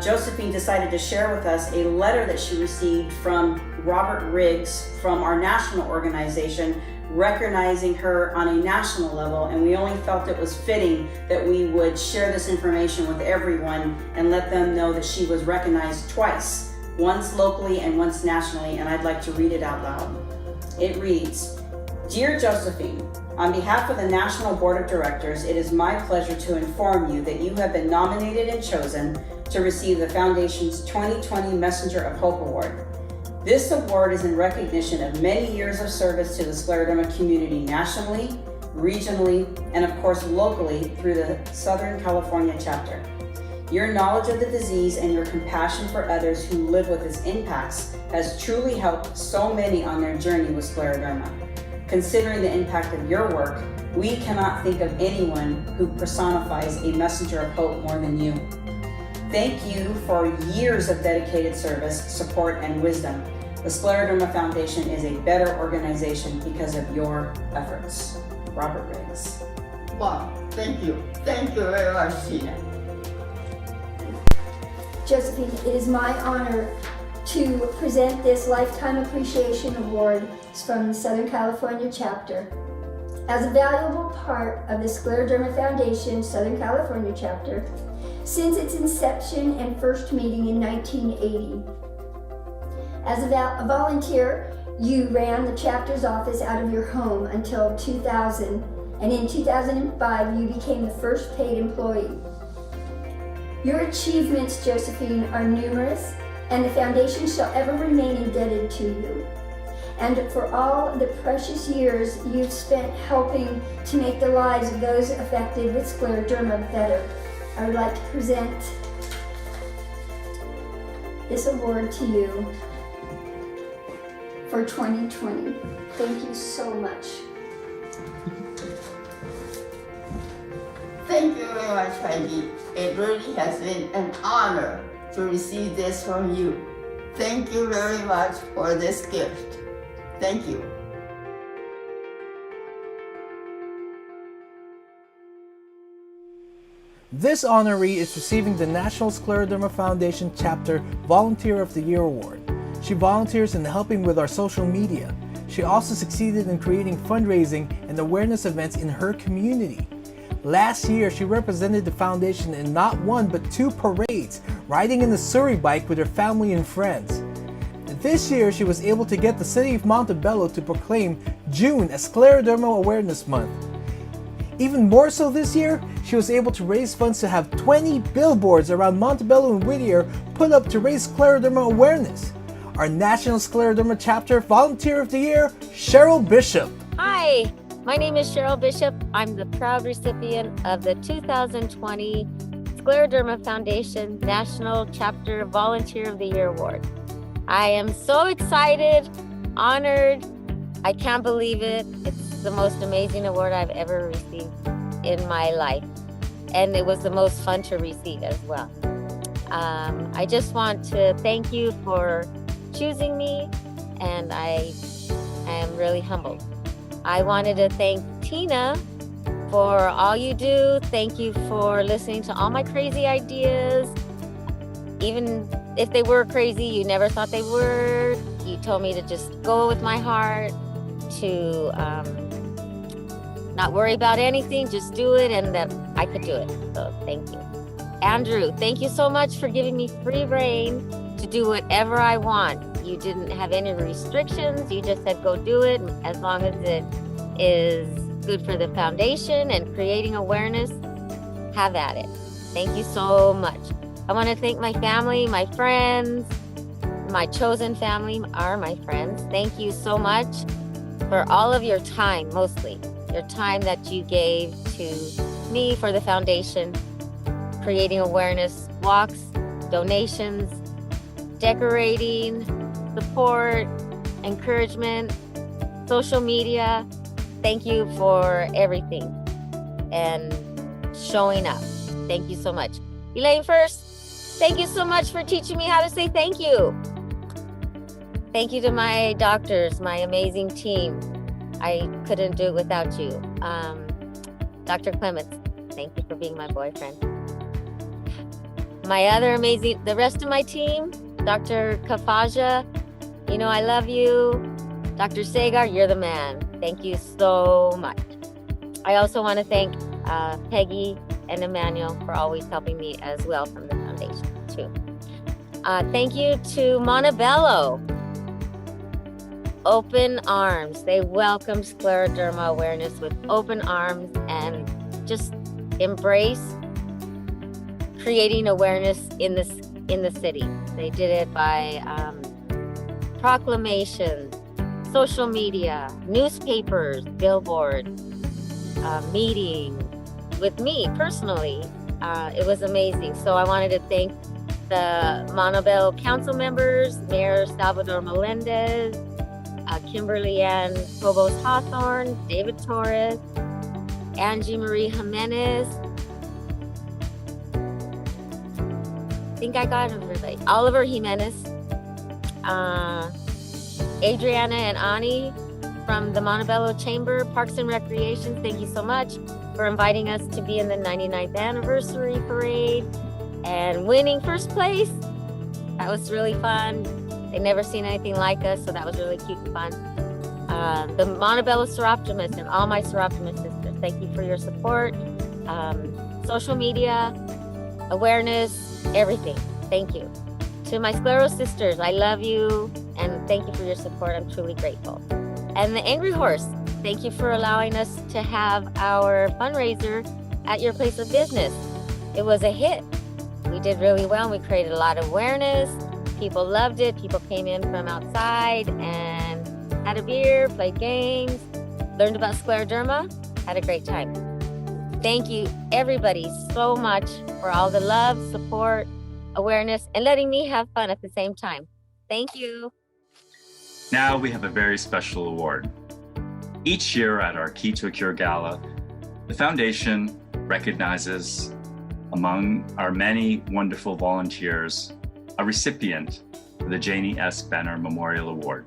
Josephine decided to share with us a letter that she received from Robert Riggs from our national organization, recognizing her on a national level, and we only felt it was fitting that we would share this information with everyone and let them know that she was recognized twice, once locally and once nationally, and I'd like to read it out loud. It reads, "Dear Josephine, on behalf of the National Board of Directors, it is my pleasure to inform you that you have been nominated and chosen to receive the Foundation's 2020 Messenger of Hope Award. This award is in recognition of many years of service to the scleroderma community nationally, regionally, and of course locally through the Southern California chapter. Your knowledge of the disease and your compassion for others who live with its impacts has truly helped so many on their journey with scleroderma. Considering the impact of your work, we cannot think of anyone who personifies a messenger of hope more than you. Thank you for years of dedicated service, support, and wisdom. The Scleroderma Foundation is a better organization because of your efforts." Robert Riggs. Wow, thank you. Thank you very much, Tina. Josephine, it is my honor to present this Lifetime Appreciation Award from the Southern California chapter. As a valuable part of the Scleroderma Foundation Southern California chapter, since its inception and first meeting in 1980. As a volunteer, you ran the chapter's office out of your home until 2000, and in 2005, you became the first paid employee. Your achievements, Josephine, are numerous, and the foundation shall ever remain indebted to you. And for all the precious years you've spent helping to make the lives of those affected with scleroderma better, I would like to present this award to you for 2020. Thank you so much. Thank you very much, Peggy. It really has been an honor to receive this from you. Thank you very much for this gift. Thank you. This honoree is receiving the National Scleroderma Foundation Chapter Volunteer of the Year Award. She volunteers in helping with our social media. She also succeeded in creating fundraising and awareness events in her community. Last year, she represented the foundation in not one but 2 parades, riding in a Surrey bike with her family and friends. This year, she was able to get the city of Montebello to proclaim June as Scleroderma Awareness Month. Even more so this year, she was able to raise funds to have 20 billboards around Montebello and Whittier put up to raise scleroderma awareness. Our National Scleroderma Chapter Volunteer of the Year, Cheryl Bishop. Hi, my name is Cheryl Bishop. I'm the proud recipient of the 2020 Scleroderma Foundation National Chapter Volunteer of the Year Award. I am so excited, honored. I can't believe it. It's the most amazing award I've ever received in my life. And it was the most fun to receive as well. I just want to thank you for choosing me, and I am really humbled. I wanted to thank Tina for all you do. Thank you for listening to all my crazy ideas. Even if they were crazy, you never thought they were. You told me to just go with my heart, to not worry about anything, just do it, and that I could do it. So thank you. Andrew, thank you so much for giving me free reign to do whatever I want. You didn't have any restrictions. You just said go do it as long as it is good for the foundation and creating awareness. Have at it. Thank you so much. I want to thank my family, my friends. My chosen family are my friends. Thank you so much for all of your time, mostly your time that you gave to me for the foundation, creating awareness walks, donations, decorating, support, encouragement, social media. Thank you for everything and showing up. Thank you so much. Elaine first, thank you so much for teaching me how to say thank you. Thank you to my doctors, my amazing team. I couldn't do it without you. Dr. Clements, thank you for being my boyfriend. My other amazing, the rest of my team, Dr. Kafaja, you know I love you. Dr. Sagar, you're the man. Thank you so much. I also want to thank Peggy and Emmanuel for always helping me as well from the foundation too. Thank you to Montebello. Open arms. They welcome scleroderma awareness with open arms and just embrace creating awareness in the city. They did it by proclamations, social media, newspapers, billboards, meetings with me personally. It was amazing. So I wanted to thank the Montebello council members, Mayor Salvador Melendez, Kimberly Ann Cobos Hawthorne, David Torres, Angie Marie Jimenez. I think I got everybody. Oliver Jimenez, Adriana and Ani from the Montebello Chamber, Parks and Recreation. Thank you so much for inviting us to be in the 99th anniversary parade and winning first place. That was really fun. They'd never seen anything like us, so that was really cute and fun. The Montebello Seroptimists and all my Seroptimist sisters, thank you for your support. Social media, awareness, everything. Thank you. To my Sclero sisters, I love you and thank you for your support. I'm truly grateful. And the Angry Horse, thank you for allowing us to have our fundraiser at your place of business. It was a hit. We did really well. We created a lot of awareness. People loved it. People came in from outside and had a beer, played games, learned about scleroderma, had a great time. Thank you, everybody, so much for all the love, support, awareness, and letting me have fun at the same time. Thank you. Now we have a very special award. Each year at our Key to a Cure Gala, the Foundation recognizes, among our many wonderful volunteers, a recipient of the Janie S. Benner Memorial Award.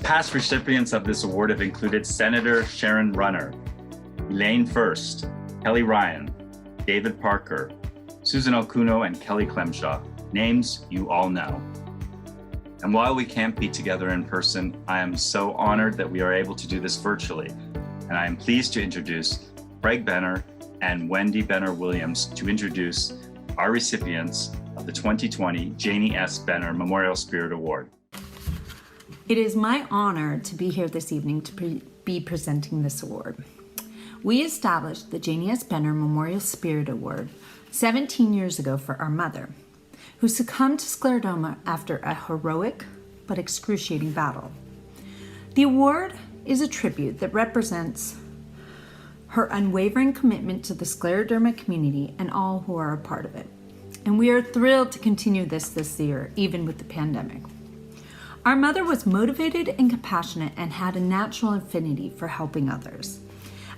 Past recipients of this award have included Senator Sharon Runner, Elaine First, Kelly Ryan, David Parker, Susan Okuno, and Kelly Clemshaw, names you all know. And while we can't be together in person, I am so honored that we are able to do this virtually. And I am pleased to introduce Craig Benner and Wendy Benner Williams to introduce our recipients of the 2020 Janie S. Benner Memorial Spirit Award. It is my honor to be here this evening to be presenting this award. We established the Janie S. Benner Memorial Spirit Award 17 years ago for our mother, who succumbed to scleroderma after a heroic but excruciating battle. The award is a tribute that represents her unwavering commitment to the scleroderma community and all who are a part of it. And we are thrilled to continue this year, even with the pandemic. Our mother was motivated and compassionate and had a natural affinity for helping others.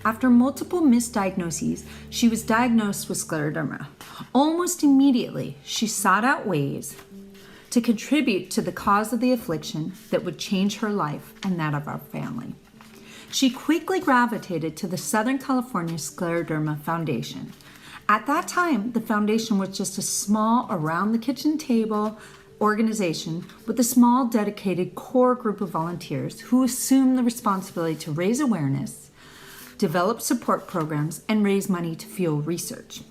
After multiple misdiagnoses, she was diagnosed with scleroderma. Almost immediately, she sought out ways to contribute to the cause of the affliction that would change her life and that of our family. She quickly gravitated to the Southern California Scleroderma Foundation. At that time, the foundation was just a small, around the kitchen table organization with a small, dedicated core group of volunteers who assumed the responsibility to raise awareness, develop support programs, and raise money to fuel research.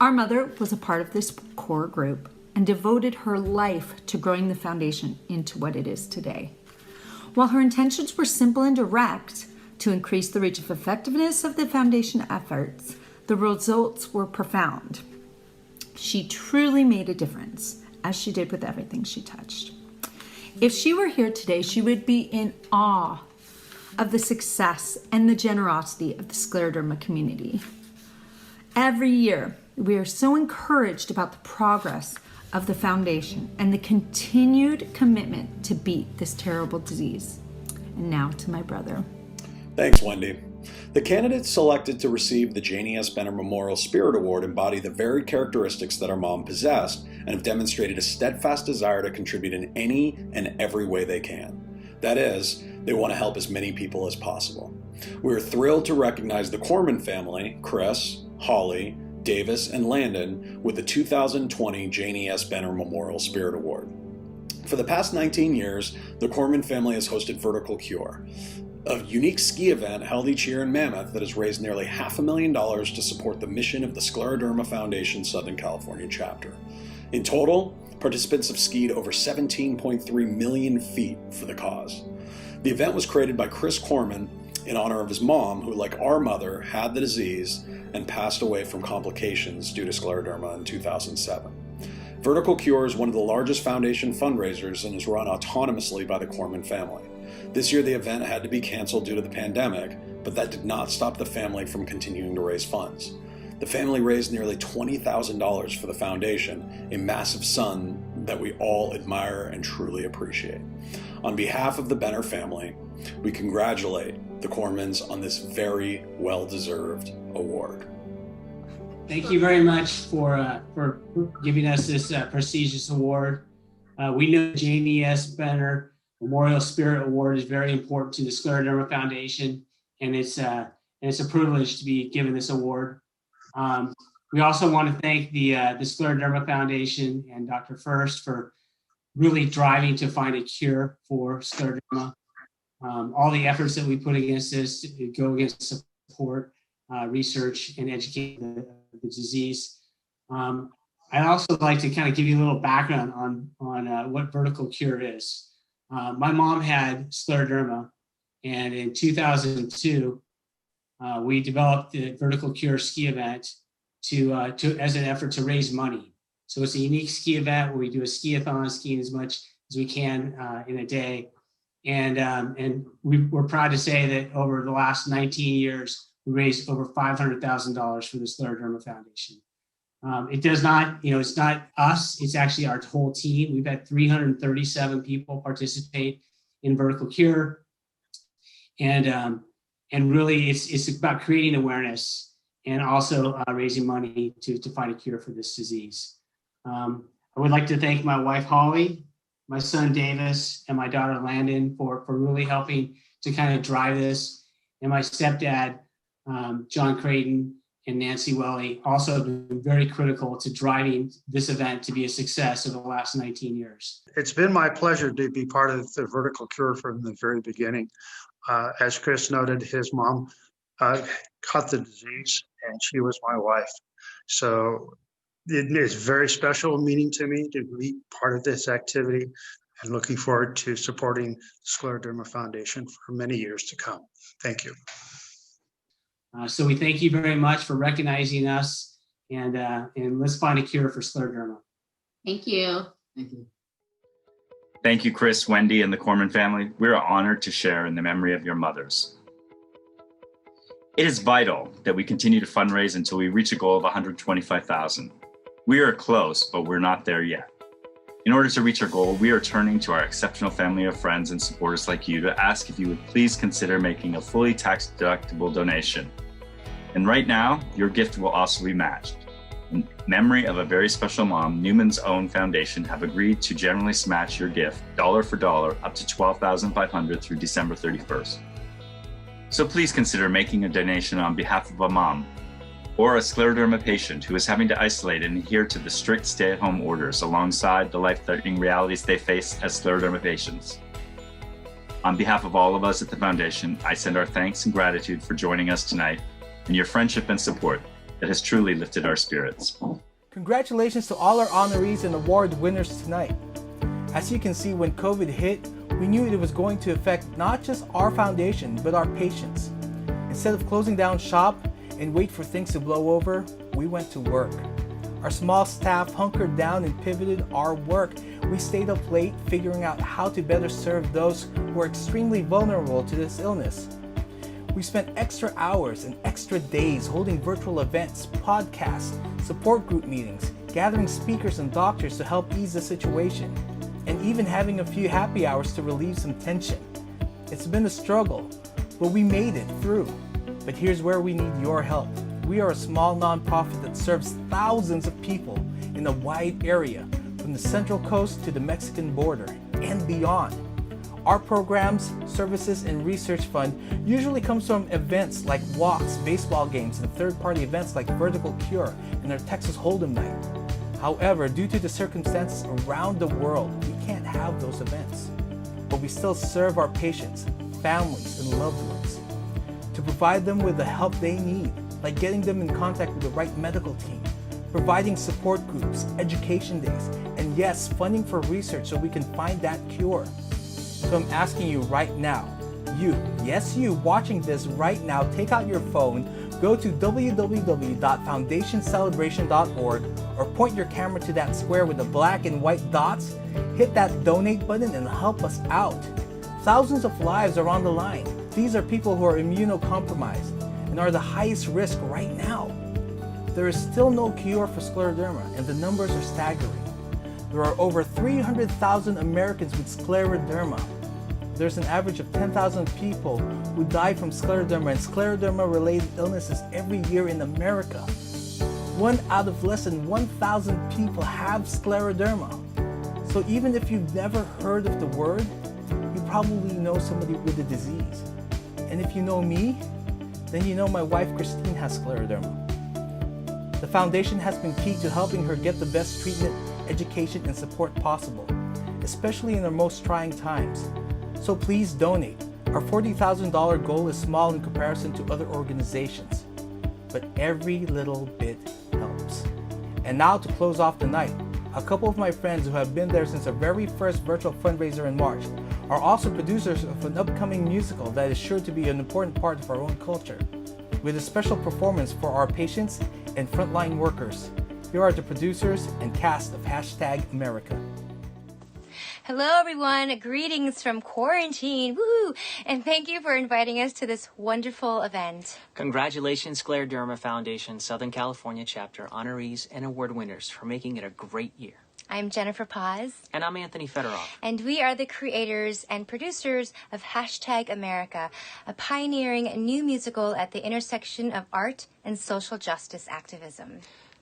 Our mother was a part of this core group and devoted her life to growing the foundation into what it is today. While her intentions were simple and direct, to increase the reach of effectiveness of the foundation efforts, the results were profound. She truly made a difference, as she did with everything she touched. If she were here today, she would be in awe of the success and the generosity of the Scleroderma community. Every year, we are so encouraged about the progress of the foundation and the continued commitment to beat this terrible disease. And now to my brother. Thanks, Wendy. The candidates selected to receive the Janie S. Benner Memorial Spirit Award embody the very characteristics that our mom possessed and have demonstrated a steadfast desire to contribute in any and every way they can. That is, they want to help as many people as possible. We are thrilled to recognize the Corman family, Chris, Holly, Davis, and Landon, with the 2020 Janie S. Benner Memorial Spirit Award. For the past 19 years, the Corman family has hosted Vertical Cure, a unique ski event held each year in Mammoth that has raised nearly $500,000 to support the mission of the Scleroderma Foundation Southern California chapter. In total, participants have skied over 17.3 million feet for the cause. The event was created by Chris Corman in honor of his mom, who, like our mother, had the disease and passed away from complications due to scleroderma in 2007. Vertical Cure is one of the largest foundation fundraisers and is run autonomously by the Corman family. This year the event had to be canceled due to the pandemic, but that did not stop the family from continuing to raise funds. The family raised nearly $20,000 for the foundation, a massive sum that we all admire and truly appreciate. On behalf of the Benner family, we congratulate the Cormans on this very well-deserved award. Thank you very much for giving us this prestigious award. We know Janie S. Benner Memorial Spirit Award is very important to the Scleroderma Foundation, and it's a privilege to be given this award. We also want to thank the Scleroderma Foundation and Dr. First for really driving to find a cure for scleroderma. All the efforts that we put against this to go against support, research, and educate the disease. I'd also like to kind of give you a little background on what Vertical Cure is. My mom had scleroderma, and in 2002, we developed the Vertical Cure ski event as an effort to raise money. So it's a unique ski event where we do a ski-a-thon, skiing as much as we can in a day. And we're proud to say that over the last 19 years, we raised over $500,000 for the Scleroderma Foundation. It does not, it's not us, it's actually our whole team. We've had 337 people participate in Vertical Cure. And really it's about creating awareness and also raising money to find a cure for this disease. I would like to thank my wife, Holly, my son, Davis, and my daughter, Landon, for really helping to kind of drive this. And my stepdad, John Creighton, and Nancy Welly also have been very critical to driving this event to be a success over the last 19 years. It's been my pleasure to be part of the Vertical Cure from the very beginning. As Chris noted, his mom caught the disease and she was my wife. So it is very special meaning to me to be part of this activity and looking forward to supporting the Scleroderma Foundation for many years to come. Thank you. So we thank you very much for recognizing us, and let's find a cure for scleroderma. Thank you. Thank you. Thank you, Chris, Wendy, and the Corman family. We are honored to share in the memory of your mothers. It is vital that we continue to fundraise until we reach a goal of $125,000. We are close, but we're not there yet. In order to reach our goal, we are turning to our exceptional family of friends and supporters like you to ask if you would please consider making a fully tax-deductible donation. And right now, your gift will also be matched. In memory of a very special mom, Newman's Own Foundation have agreed to generously match your gift, dollar for dollar, up to $12,500 through December 31st. So please consider making a donation on behalf of a mom or a scleroderma patient who is having to isolate and adhere to the strict stay-at-home orders alongside the life-threatening realities they face as scleroderma patients. On behalf of all of us at the Foundation, I send our thanks and gratitude for joining us tonight and your friendship and support that has truly lifted our spirits. Congratulations to all our honorees and award winners tonight. As you can see, when COVID hit, we knew it was going to affect not just our foundation, but our patients. Instead of closing down shop and wait for things to blow over, we went to work. Our small staff hunkered down and pivoted our work. We stayed up late figuring out how to better serve those who are extremely vulnerable to this illness. We spent extra hours and extra days holding virtual events, podcasts, support group meetings, gathering speakers and doctors to help ease the situation, and even having a few happy hours to relieve some tension. It's been a struggle, but we made it through. But here's where we need your help. We are a small nonprofit that serves thousands of people in a wide area, from the Central Coast to the Mexican border and beyond. Our programs, services, and research fund usually comes from events like walks, baseball games, and third-party events like Vertical Cure and our Texas Hold'em Night. However, due to the circumstances around the world, we can't have those events. But we still serve our patients, families, and loved ones to provide them with the help they need, like getting them in contact with the right medical team, providing support groups, education days, and yes, funding for research so we can find that cure. So I'm asking you right now, you watching this right now, take out your phone, go to www.foundationcelebration.org or point your camera to that square with the black and white dots, hit that donate button and help us out. Thousands of lives are on the line. These are people who are immunocompromised and are the highest risk right now. There is still no cure for scleroderma and the numbers are staggering. There are over 300,000 Americans with scleroderma. There's an average of 10,000 people who die from scleroderma and scleroderma-related illnesses every year in America. 1 out of less than 1,000 people have scleroderma. So even if you've never heard of the word, you probably know somebody with the disease. And if you know me, then you know my wife Christine has scleroderma. The foundation has been key to helping her get the best treatment, education, and support possible, especially in our most trying times. So please donate. Our $40,000 goal is small in comparison to other organizations, but every little bit helps. And now to close off the night, a couple of my friends who have been there since our very first virtual fundraiser in March are also producers of an upcoming musical that is sure to be an important part of our own culture, with a special performance for our patients and frontline workers. Here are the producers and cast of #America. Hello everyone, greetings from quarantine, woo! And thank you for inviting us to this wonderful event. Congratulations Scleroderma Foundation, Southern California Chapter honorees and award winners for making it a great year. I'm Jennifer Paz. And I'm Anthony Fedorov. And we are the creators and producers of #America, a pioneering new musical at the intersection of art and social justice activism.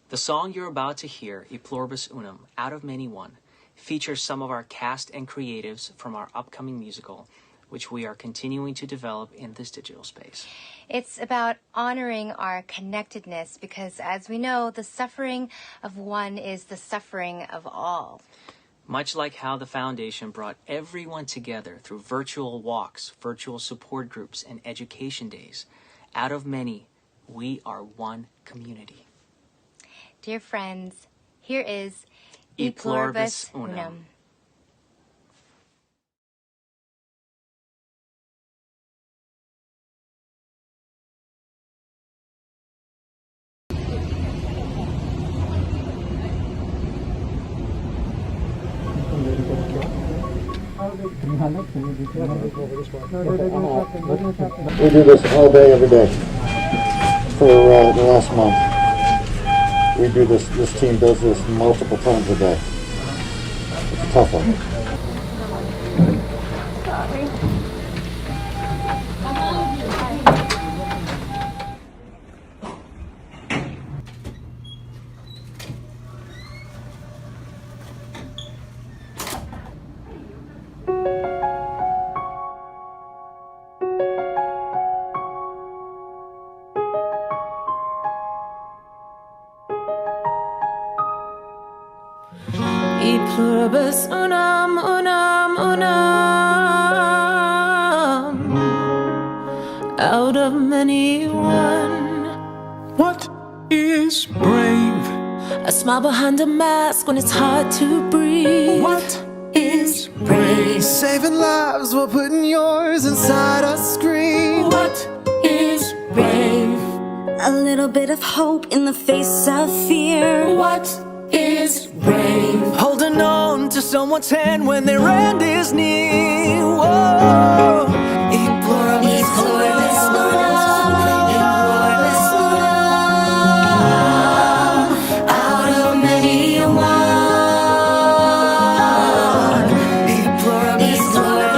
The song you're about to hear, E Pluribus Unum, Out of Many One, features some of our cast and creatives from our upcoming musical, which we are continuing to develop in this digital space. It's about honoring our connectedness because, as we know, the suffering of one is the suffering of all. Much like how the foundation brought everyone together through virtual walks, virtual support groups, and education days, out of many, we are one community. Dear friends, here is E Pluribus Unum. We do this all day, every day for the last month. We do this, this team does this multiple times a day. It's a tough one. E pluribus unum, unum, unum, out of many one. What is brave? A smile behind a mask when it's hard to breathe. What is brave? Saving lives while putting yours inside a screen. What is brave? A little bit of hope in the face of fear. What is brave? Holding on to someone's hand when their end is near. Whoa. E pluribus unum. Out of many one. E pluribus unum.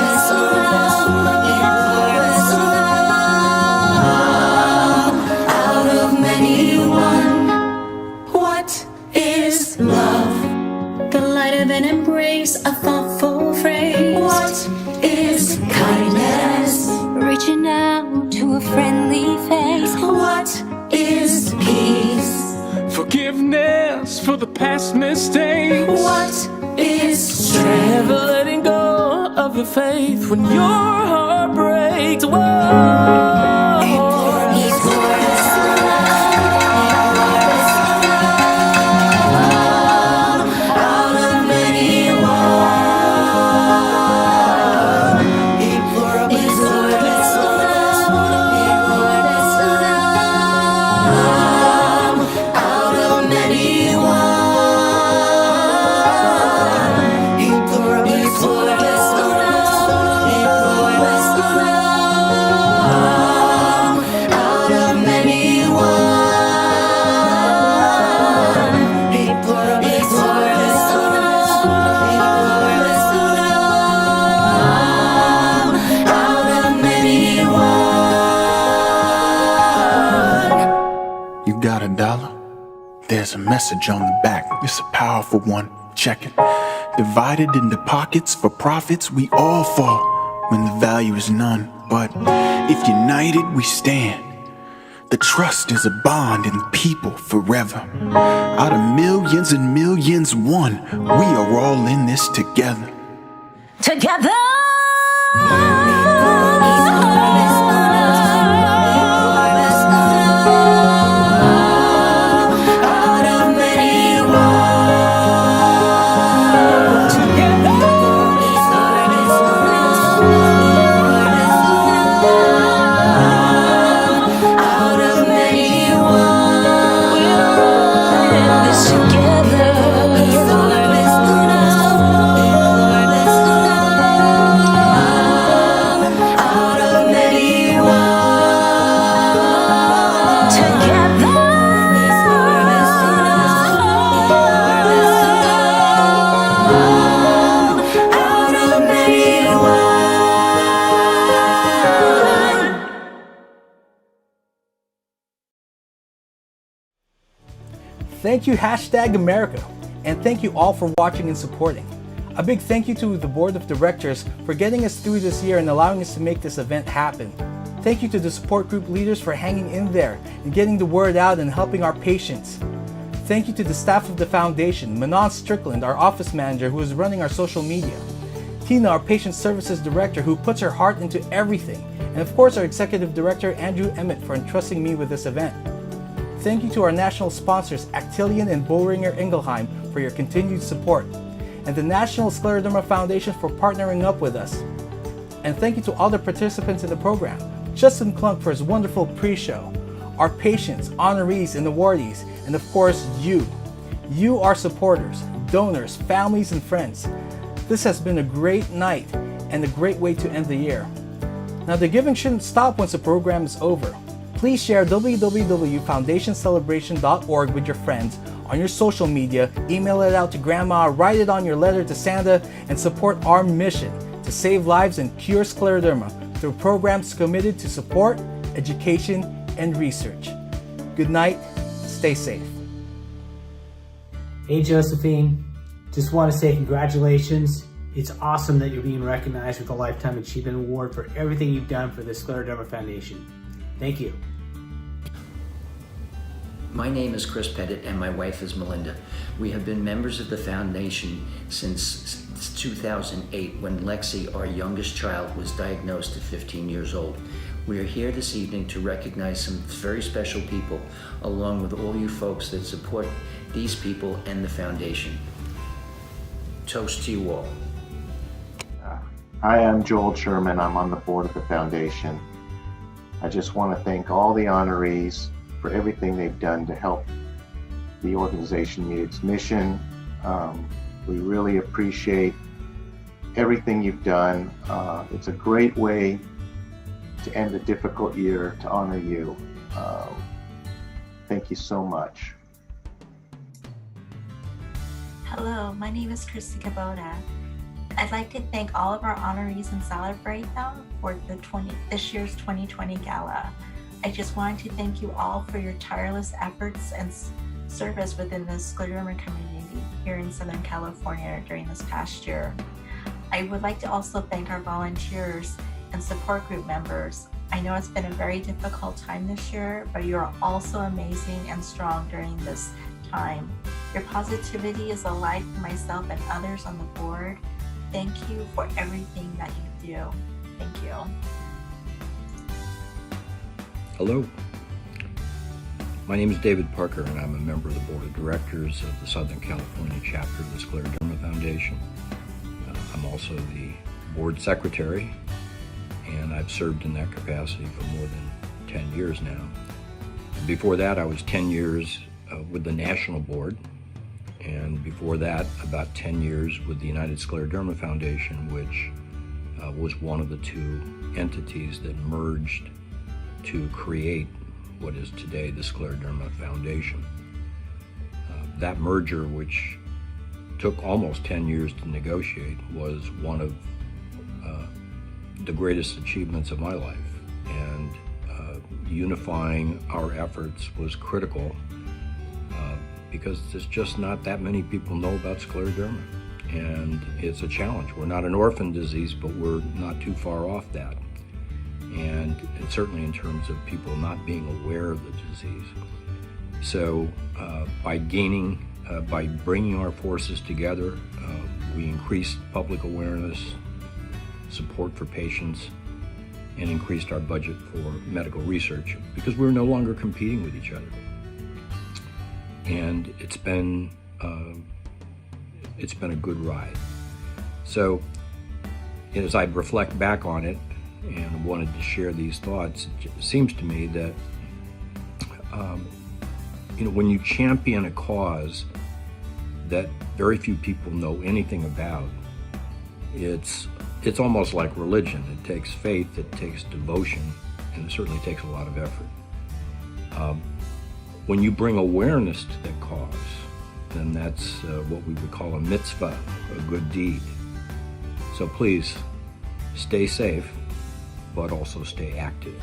Out of many one. What is love? The light of an embrace, a thoughtful phrase. What is kindness? Reaching out to a friendly face. What is peace? Forgiveness for the past mistakes. What is strength? Never letting go of your faith when your heart breaks. Whoa. Out of many There's a message on the back, it's a powerful one, check it. Divided into pockets for profits, we all fall when the value is none. But if united we stand, the trust is a bond in the people forever. Out of millions and millions one, we are all in this together. Together! Thank you, #America, and thank you all for watching and supporting. A big thank you to the Board of Directors for getting us through this year and allowing us to make this event happen. Thank you to the support group leaders for hanging in there and getting the word out and helping our patients. Thank you to the staff of the foundation, Manon Strickland, our office manager who is running our social media, Tina, our patient services director who puts her heart into everything, and of course our executive director, Andrew Emmett, for entrusting me with this event. Thank you to our national sponsors, Actelion and Boehringer Ingelheim, for your continued support, and the National Scleroderma Foundation for partnering up with us. And thank you to all the participants in the program, Justin Klunk for his wonderful pre-show, our patients, honorees, and awardees, and of course you. You are supporters, donors, families, and friends. This has been a great night and a great way to end the year. Now the giving shouldn't stop once the program is over. Please share www.foundationcelebration.org with your friends on your social media, email it out to grandma, write it on your letter to Santa, and support our mission to save lives and cure scleroderma through programs committed to support, education, and research. Good night, stay safe. Hey Josephine, just want to say congratulations. It's awesome that you're being recognized with a Lifetime Achievement Award for everything you've done for the Scleroderma Foundation. Thank you. My name is Chris Pettit and my wife is Melinda. We have been members of the foundation since 2008 when Lexi, our youngest child, was diagnosed at 15 years old. We are here this evening to recognize some very special people along with all you folks that support these people and the foundation. Toast to you all. Hi, I'm Joel Sherman. I'm on the board of the foundation. I just want to thank all the honorees for everything they've done to help the organization meet its mission. We really appreciate everything you've done. It's a great way to end a difficult year to honor you. Thank you so much. Hello, my name is Christy Kubota. I'd like to thank all of our honorees and celebrate them for this year's 2020 gala. I just wanted to thank you all for your tireless efforts and service within the scleroderma community here in Southern California during this past year. I would like to also thank our volunteers and support group members. I know it's been a very difficult time this year, but you are also amazing and strong during this time. Your positivity is a light for myself and others on the board. Thank you for everything that you do. Thank you. Hello. My name is David Parker, and I'm a member of the Board of Directors of the Southern California Chapter of the Scleroderma Foundation. I'm also the Board Secretary, and I've served in that capacity for more than 10 years now. Before that, I was 10 years with the National Board, and before that, about 10 years with the United Scleroderma Foundation, which was one of the two entities that merged to create what is today the Scleroderma Foundation. That merger, which took almost 10 years to negotiate, was one of the greatest achievements of my life. And unifying our efforts was critical because there's just not that many people know about scleroderma. And it's a challenge. We're not an orphan disease, but we're not too far off that. And certainly in terms of people not being aware of the disease. So by bringing our forces together, we increased public awareness, support for patients, and increased our budget for medical research because we're no longer competing with each other. And it's been a good ride. So as I reflect back on it and wanted to share these thoughts, it seems to me that when you champion a cause that very few people know anything about, it's almost like religion. It takes faith, it takes devotion, and it certainly takes a lot of effort. When you bring awareness to that cause, then that's what we would call a mitzvah, a good deed. So please, stay safe, but also stay active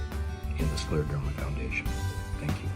in the Scleroderma Foundation. Thank you.